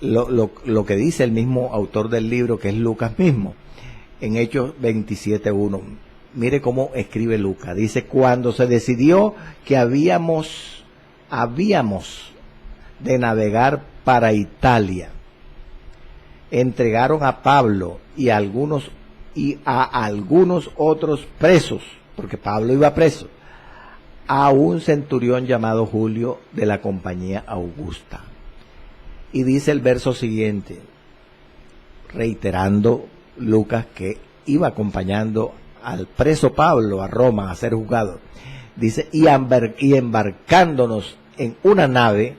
lo que dice el mismo autor del libro, que es Lucas mismo, en Hechos 27:1. Mire cómo escribe Lucas. Dice: cuando se decidió que habíamos de navegar para Italia, entregaron a Pablo y a algunos otros presos, porque Pablo iba preso, a un centurión llamado Julio de la compañía Augusta. Y dice el verso siguiente, reiterando Lucas que iba acompañando al preso Pablo a Roma a ser juzgado. Dice: y embarcándonos en una nave,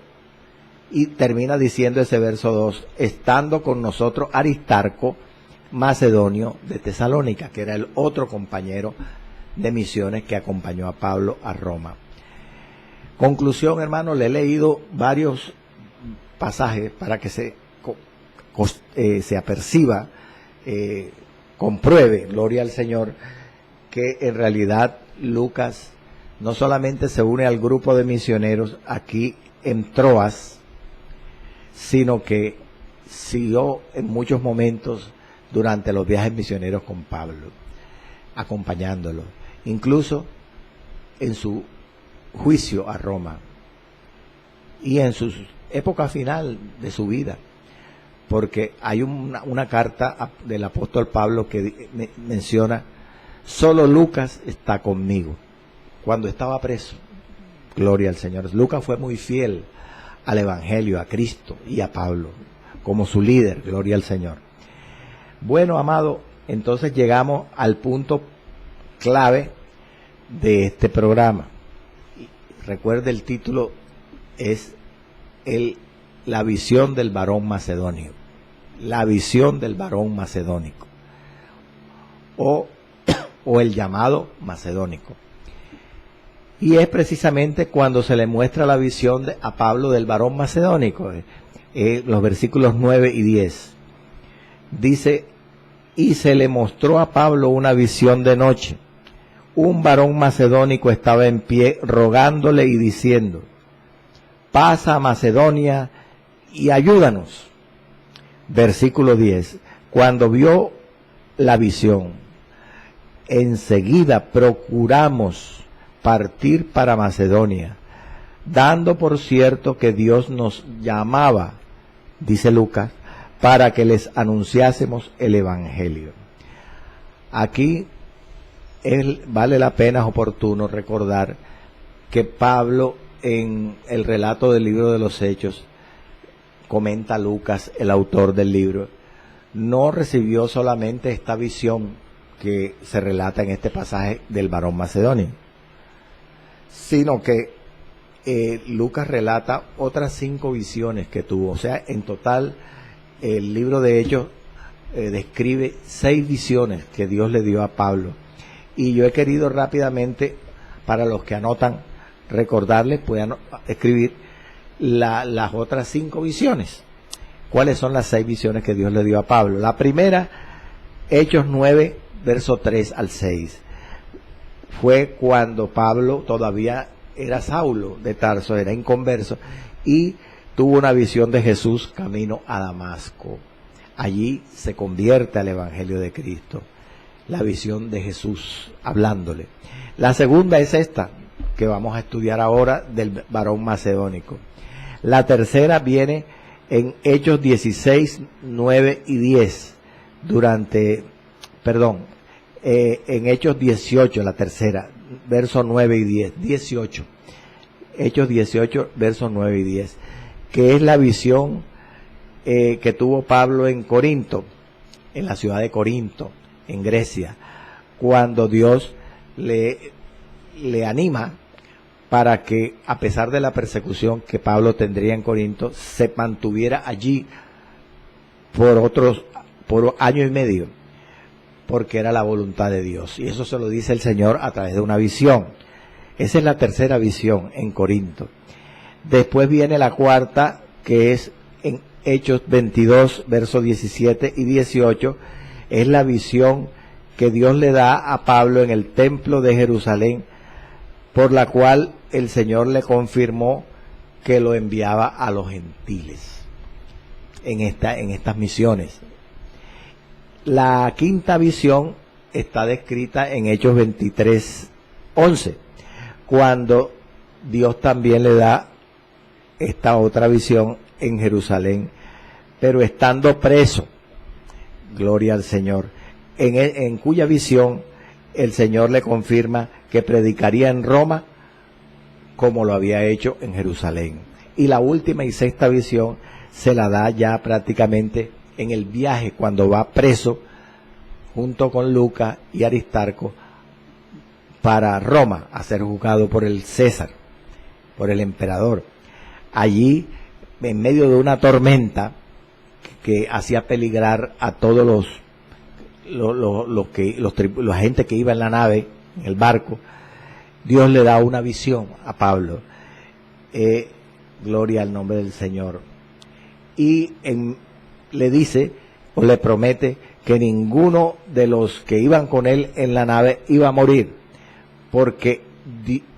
y termina diciendo ese verso 2, estando con nosotros Aristarco, macedonio de Tesalónica, que era el otro compañero de misiones que acompañó a Pablo a Roma. Conclusión, hermano, le he leído varios pasajes para que se aperciba, compruebe, gloria al Señor, que en realidad Lucas no solamente se une al grupo de misioneros aquí en Troas, sino que siguió en muchos momentos durante los viajes misioneros con Pablo, acompañándolo, incluso en su juicio a Roma y en su época final de su vida, porque hay una carta del apóstol Pablo que menciona: solo Lucas está conmigo, cuando estaba preso. Gloria al Señor. Lucas fue muy fiel al Evangelio, a Cristo y a Pablo como su líder. Gloria al Señor. Bueno, amado, entonces llegamos al punto clave de este programa. Recuerde, el título es la visión del varón macedonio, la visión del varón macedónico, o el llamado macedónico. Y es precisamente cuando se le muestra la visión a Pablo del varón macedónico, los versículos 9 y 10. Dice: y se le mostró a Pablo una visión de noche. Un varón macedónico estaba en pie rogándole y diciendo: pasa a Macedonia y ayúdanos. Versículo 10. Cuando vio la visión, enseguida procuramos partir para Macedonia, dando por cierto que Dios nos llamaba, dice Lucas, para que les anunciásemos el Evangelio. Aquí vale la pena, es oportuno recordar que Pablo, en el relato del libro de los Hechos, comenta Lucas, el autor del libro, no recibió solamente esta visión que se relata en este pasaje del varón macedonio, sino que Lucas relata otras 5 visiones que tuvo. O sea, en total el libro de Hechos describe 6 visiones que Dios le dio a Pablo. Y yo he querido rápidamente, para los que anotan, recordarles, puedan escribir las otras 5 visiones. ¿Cuáles son las 6 visiones que Dios le dio a Pablo? La primera, Hechos 9, verso 3 al 6. Fue cuando Pablo todavía era Saulo de Tarso, era inconverso, y tuvo una visión de Jesús camino a Damasco. Allí se convierte al Evangelio de Cristo. La visión de Jesús hablándole. La segunda es esta, que vamos a estudiar ahora, del varón macedónico. La tercera viene en Hechos 16, 9 y 10. En Hechos 18, la tercera, versos 9 y 10. 18. Hechos 18, versos 9 y 10. Que es la visión que tuvo Pablo en Corinto, en la ciudad de Corinto, en Grecia, cuando Dios le anima para que, a pesar de la persecución que Pablo tendría en Corinto, se mantuviera allí por año y medio, porque era la voluntad de Dios. Y eso se lo dice el Señor a través de una visión. Esa es la tercera visión en Corinto. Después viene la cuarta, que es en Hechos 22, versos 17 y 18. Es la visión que Dios le da a Pablo en el templo de Jerusalén, por la cual el Señor le confirmó que lo enviaba a los gentiles en estas misiones. La quinta visión está descrita en Hechos 23, 11, cuando Dios también le da esta otra visión en Jerusalén, pero estando preso, gloria al Señor, en cuya visión el Señor le confirma que predicaría en Roma como lo había hecho en Jerusalén. Y la última y sexta visión se la da ya prácticamente en el viaje, cuando va preso junto con Lucas y Aristarco para Roma a ser juzgado por el César, por el emperador. Allí, en medio de una tormenta que hacía peligrar a todos la gente que iba en la nave, en el barco, Dios le da una visión a Pablo. Gloria al nombre del Señor. Y le dice o le promete que ninguno de los que iban con él en la nave iba a morir, porque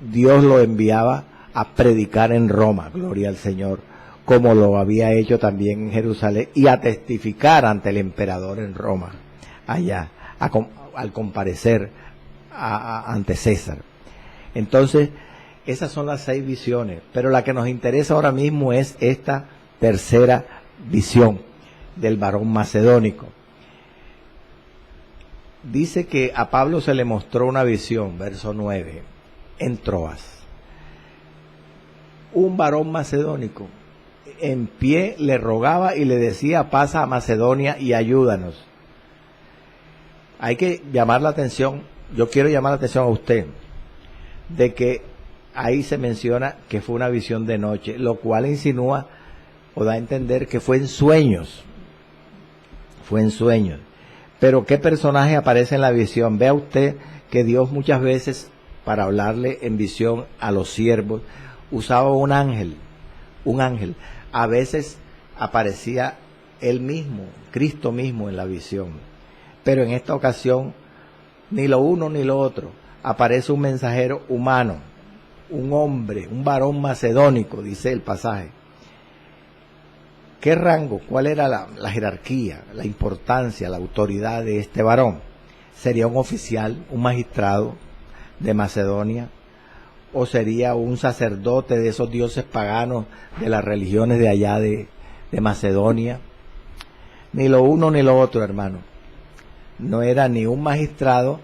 Dios lo enviaba a predicar en Roma, gloria al Señor, como lo había hecho también en Jerusalén, y a testificar ante el emperador en Roma, allá, al comparecer ante César. Entonces, esas son las 6 visiones, pero la que nos interesa ahora mismo es esta tercera visión del varón macedónico. Dice que a Pablo se le mostró una visión, verso 9, en Troas. Un varón macedónico en pie le rogaba y le decía: pasa a Macedonia y ayúdanos. Hay que llamar la atención, yo quiero llamar la atención a usted, de que ahí se menciona que fue una visión de noche, lo cual insinúa o da a entender que fue en sueños. Fue en sueños. Pero ¿qué personaje aparece en la visión? Vea usted que Dios muchas veces, para hablarle en visión a los siervos, usaba un ángel. A veces aparecía él mismo, Cristo mismo en la visión. Pero en esta ocasión, ni lo uno ni lo otro. Aparece un mensajero humano, un hombre, un varón macedónico, dice el pasaje. ¿Qué rango? ¿Cuál era la jerarquía, la importancia, la autoridad de este varón? ¿Sería un oficial, un magistrado de Macedonia? ¿O sería un sacerdote de esos dioses paganos de las religiones de allá de Macedonia? Ni lo uno ni lo otro, hermano. No era ni un magistrado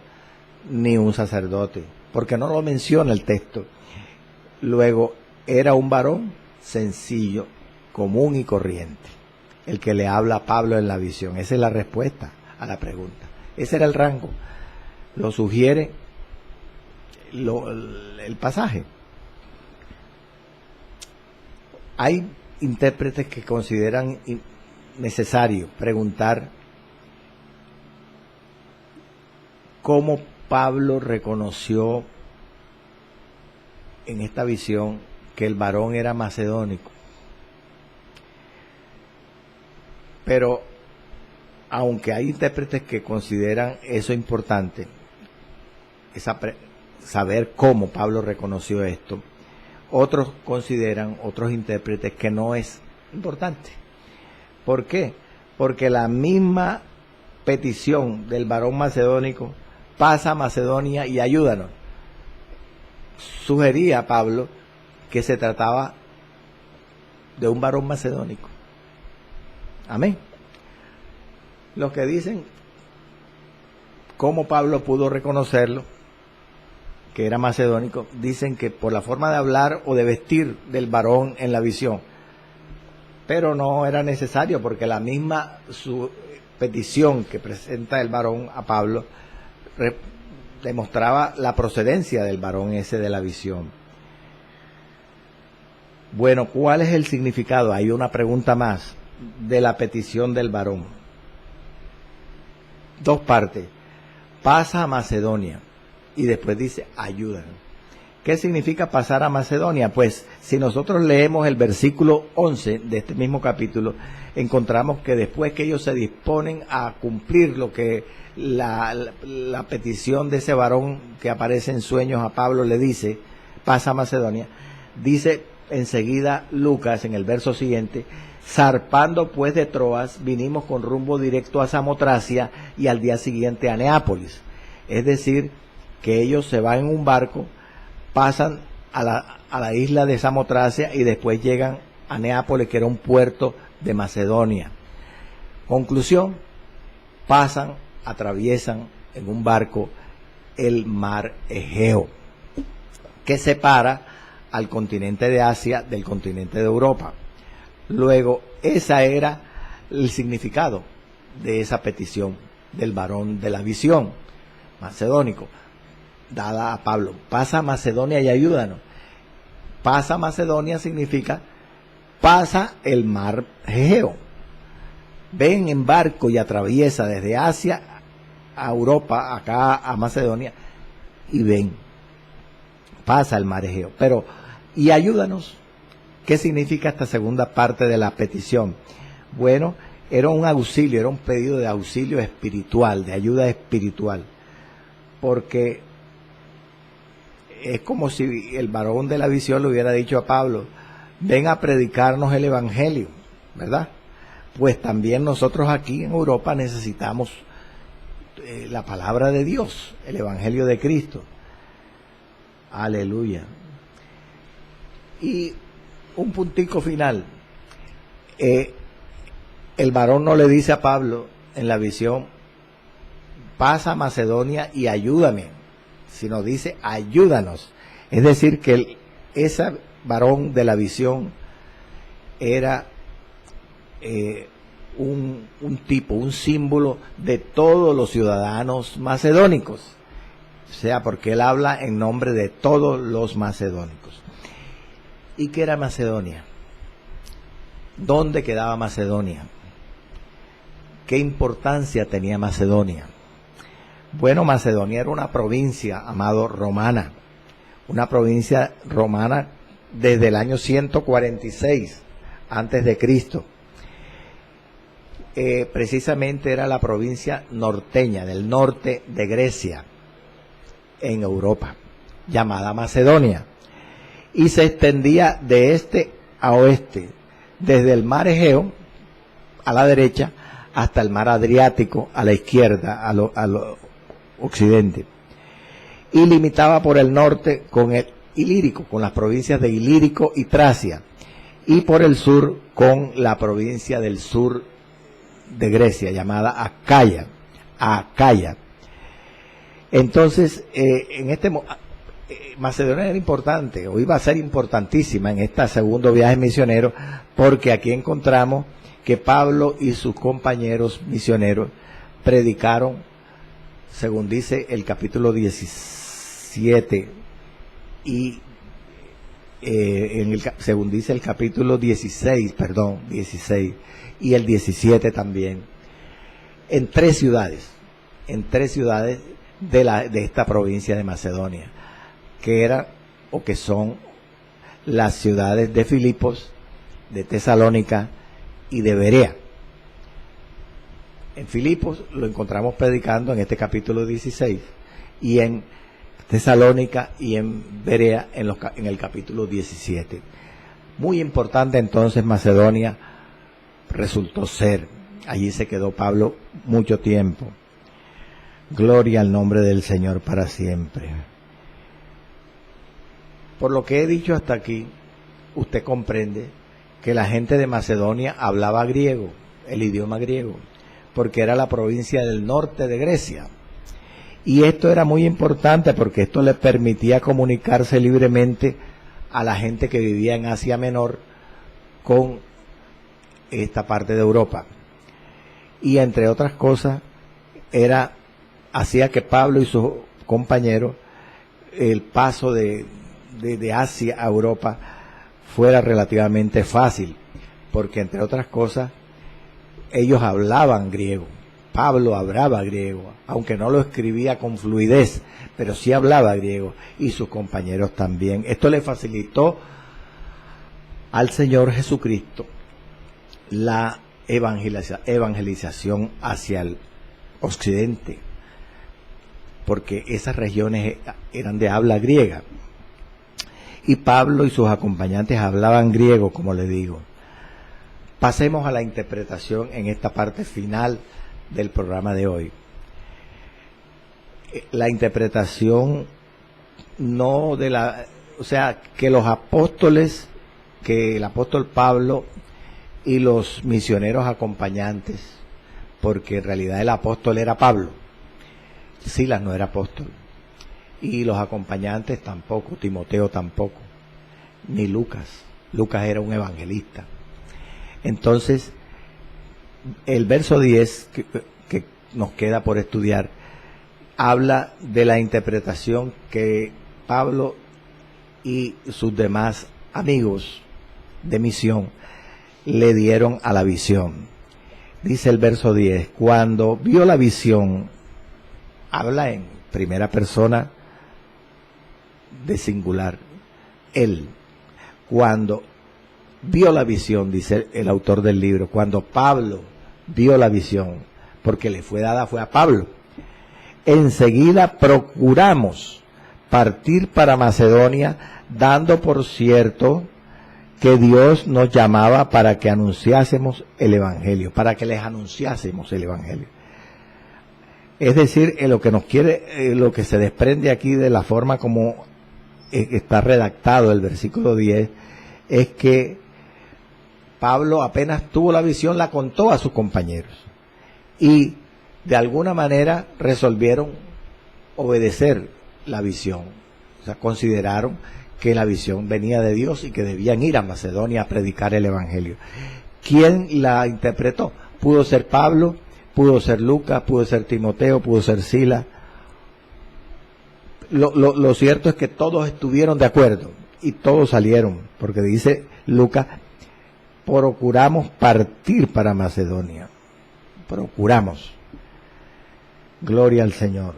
ni un sacerdote, porque no lo menciona el texto. Luego, era un varón sencillo, común y corriente, el que le habla a Pablo en la visión. Esa es la respuesta a la pregunta. Ese era el rango. Lo sugiere el pasaje. Hay intérpretes que consideran necesario preguntar cómo Pablo reconoció en esta visión que el varón era macedónico. Pero aunque hay intérpretes que consideran eso importante, saber cómo Pablo reconoció esto, otros consideran, otros intérpretes, que no es importante. ¿Por qué? Porque la misma petición del varón macedónico, pasa a Macedonia y ayúdanos, sugería a Pablo que se trataba de un varón macedónico. Amén. Los que dicen cómo Pablo pudo reconocerlo, que era macedónico, dicen que por la forma de hablar o de vestir del varón en la visión. Pero no era necesario, porque la misma su petición que presenta el varón a Pablo demostraba la procedencia del varón ese de la visión. Bueno, ¿cuál es el significado? Hay una pregunta más de la petición del varón. 2 partes. pasa a Macedonia, y después dice, ayúdanos. ¿Qué significa pasar a Macedonia? Pues si nosotros leemos el versículo 11 de este mismo capítulo, encontramos que después que ellos se disponen a cumplir lo que la petición de ese varón que aparece en sueños a Pablo le dice, pasa a Macedonia, dice enseguida Lucas en el verso siguiente, zarpando pues de Troas, vinimos con rumbo directo a Samotracia y al día siguiente a Neápolis. Es decir, que ellos se van en un barco, pasan a la isla de Samotracia y después llegan a Neápolis, que era un puerto de Macedonia. Conclusión, atraviesan en un barco el mar Egeo, que separa al continente de Asia del continente de Europa. Luego, ese era el significado de esa petición del varón de la visión macedónico, dada a Pablo. Pasa a Macedonia y ayúdanos. Pasa a Macedonia significa pasa el mar Egeo. Ven en barco y atraviesa desde Asia a Europa, acá a Macedonia, y ven, pasa el mar Egeo. Pero, y ayúdanos, ¿qué significa esta segunda parte de la petición? Bueno, era un auxilio, era un pedido de auxilio espiritual, de ayuda espiritual, porque es como si el varón de la visión le hubiera dicho a Pablo, ven a predicarnos el evangelio, ¿verdad? Pues también nosotros aquí en Europa necesitamos la palabra de Dios, el evangelio de Cristo. Aleluya. Y un puntico final. El varón no le dice a Pablo en la visión, pasa a Macedonia y ayúdame, sino dice, ayúdanos. Es decir, que ese varón de la visión era un tipo, un símbolo de todos los ciudadanos macedónicos. O sea, porque él habla en nombre de todos los macedónicos. ¿Y qué era Macedonia? ¿Dónde quedaba Macedonia? ¿Qué importancia tenía Macedonia? Bueno, Macedonia era una provincia, amado, romana. Una provincia romana desde el año 146 antes de Cristo. Precisamente era la provincia norteña, del norte de Grecia, en Europa, llamada Macedonia. Y se extendía de este a oeste, desde el mar Egeo, a la derecha, hasta el mar Adriático, a la izquierda, a lo occidente. Y limitaba por el norte con el Ilírico, con las provincias de Ilírico y Tracia, y por el sur con la provincia del sur de Grecia, llamada Acaya. Entonces, Macedonia era importante, o iba a ser importantísima en este segundo viaje misionero, porque aquí encontramos que Pablo y sus compañeros misioneros predicaron, según dice el capítulo 17, y según dice el capítulo 16, y el 17 también, en tres ciudades de esta provincia de Macedonia, que eran o que son las ciudades de Filipos, de Tesalónica y de Berea. En Filipos lo encontramos predicando en este capítulo 16, y en Tesalónica y en Berea en el capítulo 17. Muy importante entonces Macedonia resultó ser. Allí se quedó Pablo mucho tiempo. Gloria al nombre del Señor para siempre. Por lo que he dicho hasta aquí, usted comprende que la gente de Macedonia hablaba griego, el idioma griego, porque era la provincia del norte de Grecia. Y esto era muy importante porque esto le permitía comunicarse libremente a la gente que vivía en Asia Menor con esta parte de Europa. Y entre otras cosas, hacía que Pablo y sus compañeros, el paso de Asia a Europa fuera relativamente fácil, porque entre otras cosas, ellos hablaban griego. Pablo hablaba griego, aunque no lo escribía con fluidez, pero sí hablaba griego, y sus compañeros también. Esto le facilitó al Señor Jesucristo la evangelización hacia el occidente, porque esas regiones eran de habla griega, y Pablo y sus acompañantes hablaban griego, como le digo. Pasemos a la interpretación en esta parte final del programa de hoy. La interpretación no de la, o sea, que los apóstoles, que el apóstol Pablo y los misioneros acompañantes, porque en realidad el apóstol era Pablo, Silas no era apóstol, y los acompañantes tampoco, Timoteo tampoco, ni Lucas. Lucas era un evangelista. Entonces, el verso 10 que nos queda por estudiar habla de la interpretación que Pablo y sus demás amigos de misión le dieron a la visión. Dice el verso 10, cuando vio la visión, habla en primera persona de singular, él. Cuando vio la visión, dice el autor del libro, cuando Pablo vio la visión, porque le fue dada fue a Pablo, enseguida procuramos partir para Macedonia, dando por cierto que Dios nos llamaba para que anunciásemos el Evangelio, para que les anunciásemos el Evangelio. Es decir, lo que nos quiere, lo que se desprende aquí de la forma como está redactado el versículo 10, es que Pablo apenas tuvo la visión, la contó a sus compañeros, y de alguna manera resolvieron obedecer la visión. O sea, consideraron que la visión venía de Dios y que debían ir a Macedonia a predicar el Evangelio. ¿Quién la interpretó? Pudo ser Pablo, pudo ser Lucas, pudo ser Timoteo, pudo ser Silas. Lo cierto es que todos estuvieron de acuerdo y todos salieron, porque dice Lucas, procuramos partir para Macedonia. Procuramos. Gloria al Señor.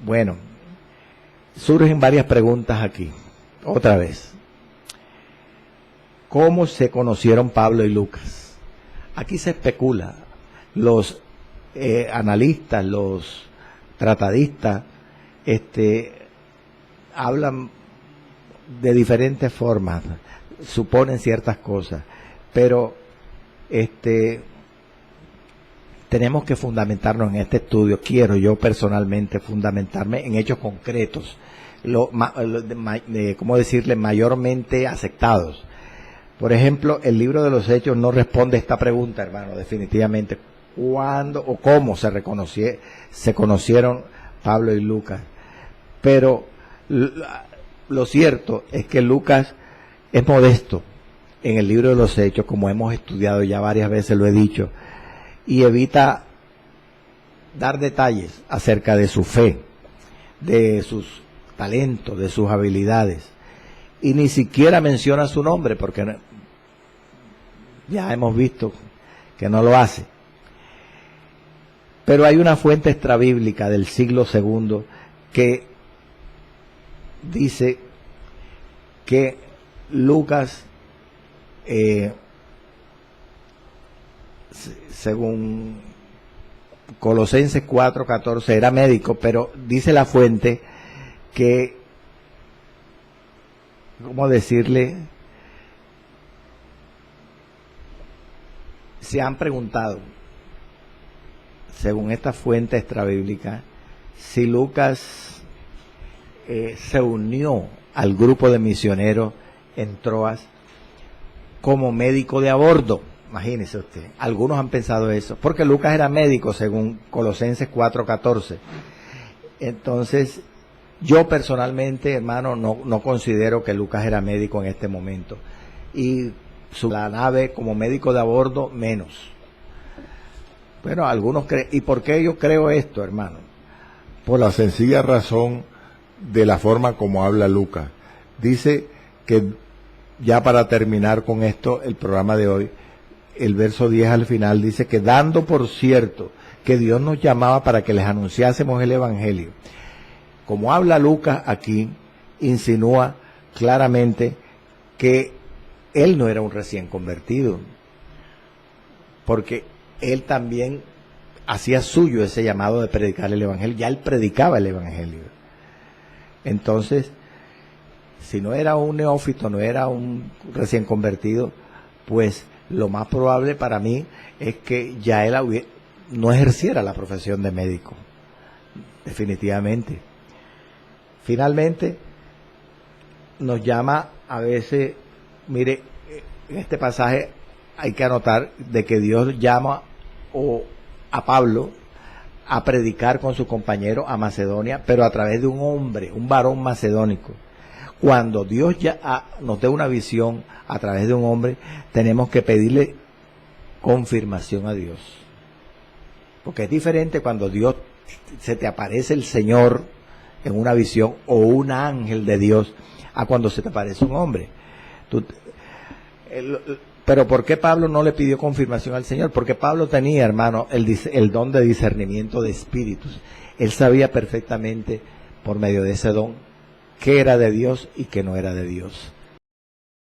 Bueno, surgen varias preguntas aquí. Otra vez. ¿Cómo se conocieron Pablo y Lucas? Aquí se especula. Los analistas, los tratadistas, hablan de diferentes formas, suponen ciertas cosas, pero tenemos que fundamentarnos en este estudio. Quiero yo personalmente fundamentarme en hechos concretos, ¿cómo decirle?, mayormente aceptados. Por ejemplo, el libro de los Hechos no responde a esta pregunta, hermano, definitivamente. ¿Cuándo o cómo se conocieron Pablo y Lucas? Pero lo cierto es que Lucas es modesto en el libro de los Hechos, como hemos estudiado ya varias veces, lo he dicho, y evita dar detalles acerca de su fe, de sus talentos, de sus habilidades, y ni siquiera menciona su nombre, porque ya hemos visto que no lo hace. Pero hay una fuente extrabíblica del siglo II que dice que Lucas, según Colosenses 4:14, era médico, pero dice la fuente que, ¿cómo decirle?, se han preguntado, según esta fuente extrabíblica, si Lucas se unió al grupo de misioneros en Troas como médico de a bordo. Imagínese usted, algunos han pensado eso, porque Lucas era médico según Colosenses 4:14. Entonces, yo personalmente, hermano, no considero que Lucas era médico en este momento, y la nave como médico de a bordo menos. Bueno, algunos creen. ¿Y por qué yo creo esto, hermano? Por la sencilla razón de la forma como habla Lucas. Dice que, ya para terminar con esto, el programa de hoy, el verso 10 al final, dice que dando por cierto que Dios nos llamaba para que les anunciásemos el Evangelio. Como habla Lucas aquí, insinúa claramente que él no era un recién convertido, porque él también hacía suyo ese llamado de predicar el Evangelio, ya él predicaba el Evangelio. Entonces, si no era un neófito, no era un recién convertido, pues lo más probable para mí es que ya él no ejerciera la profesión de médico, definitivamente. Finalmente, nos llama a veces, mire, en este pasaje hay que anotar de que Dios llama a Pablo a predicar con su compañero a Macedonia, pero a través de un hombre, un varón macedónico. Cuando Dios ya nos dé una visión a través de un hombre, tenemos que pedirle confirmación a Dios. Porque es diferente cuando Dios se te aparece el Señor en una visión o un ángel de Dios a cuando se te aparece un hombre. Pero ¿por qué Pablo no le pidió confirmación al Señor? Porque Pablo tenía, hermano, el don de discernimiento de espíritus. Él sabía perfectamente, por medio de ese don, qué era de Dios y qué no era de Dios.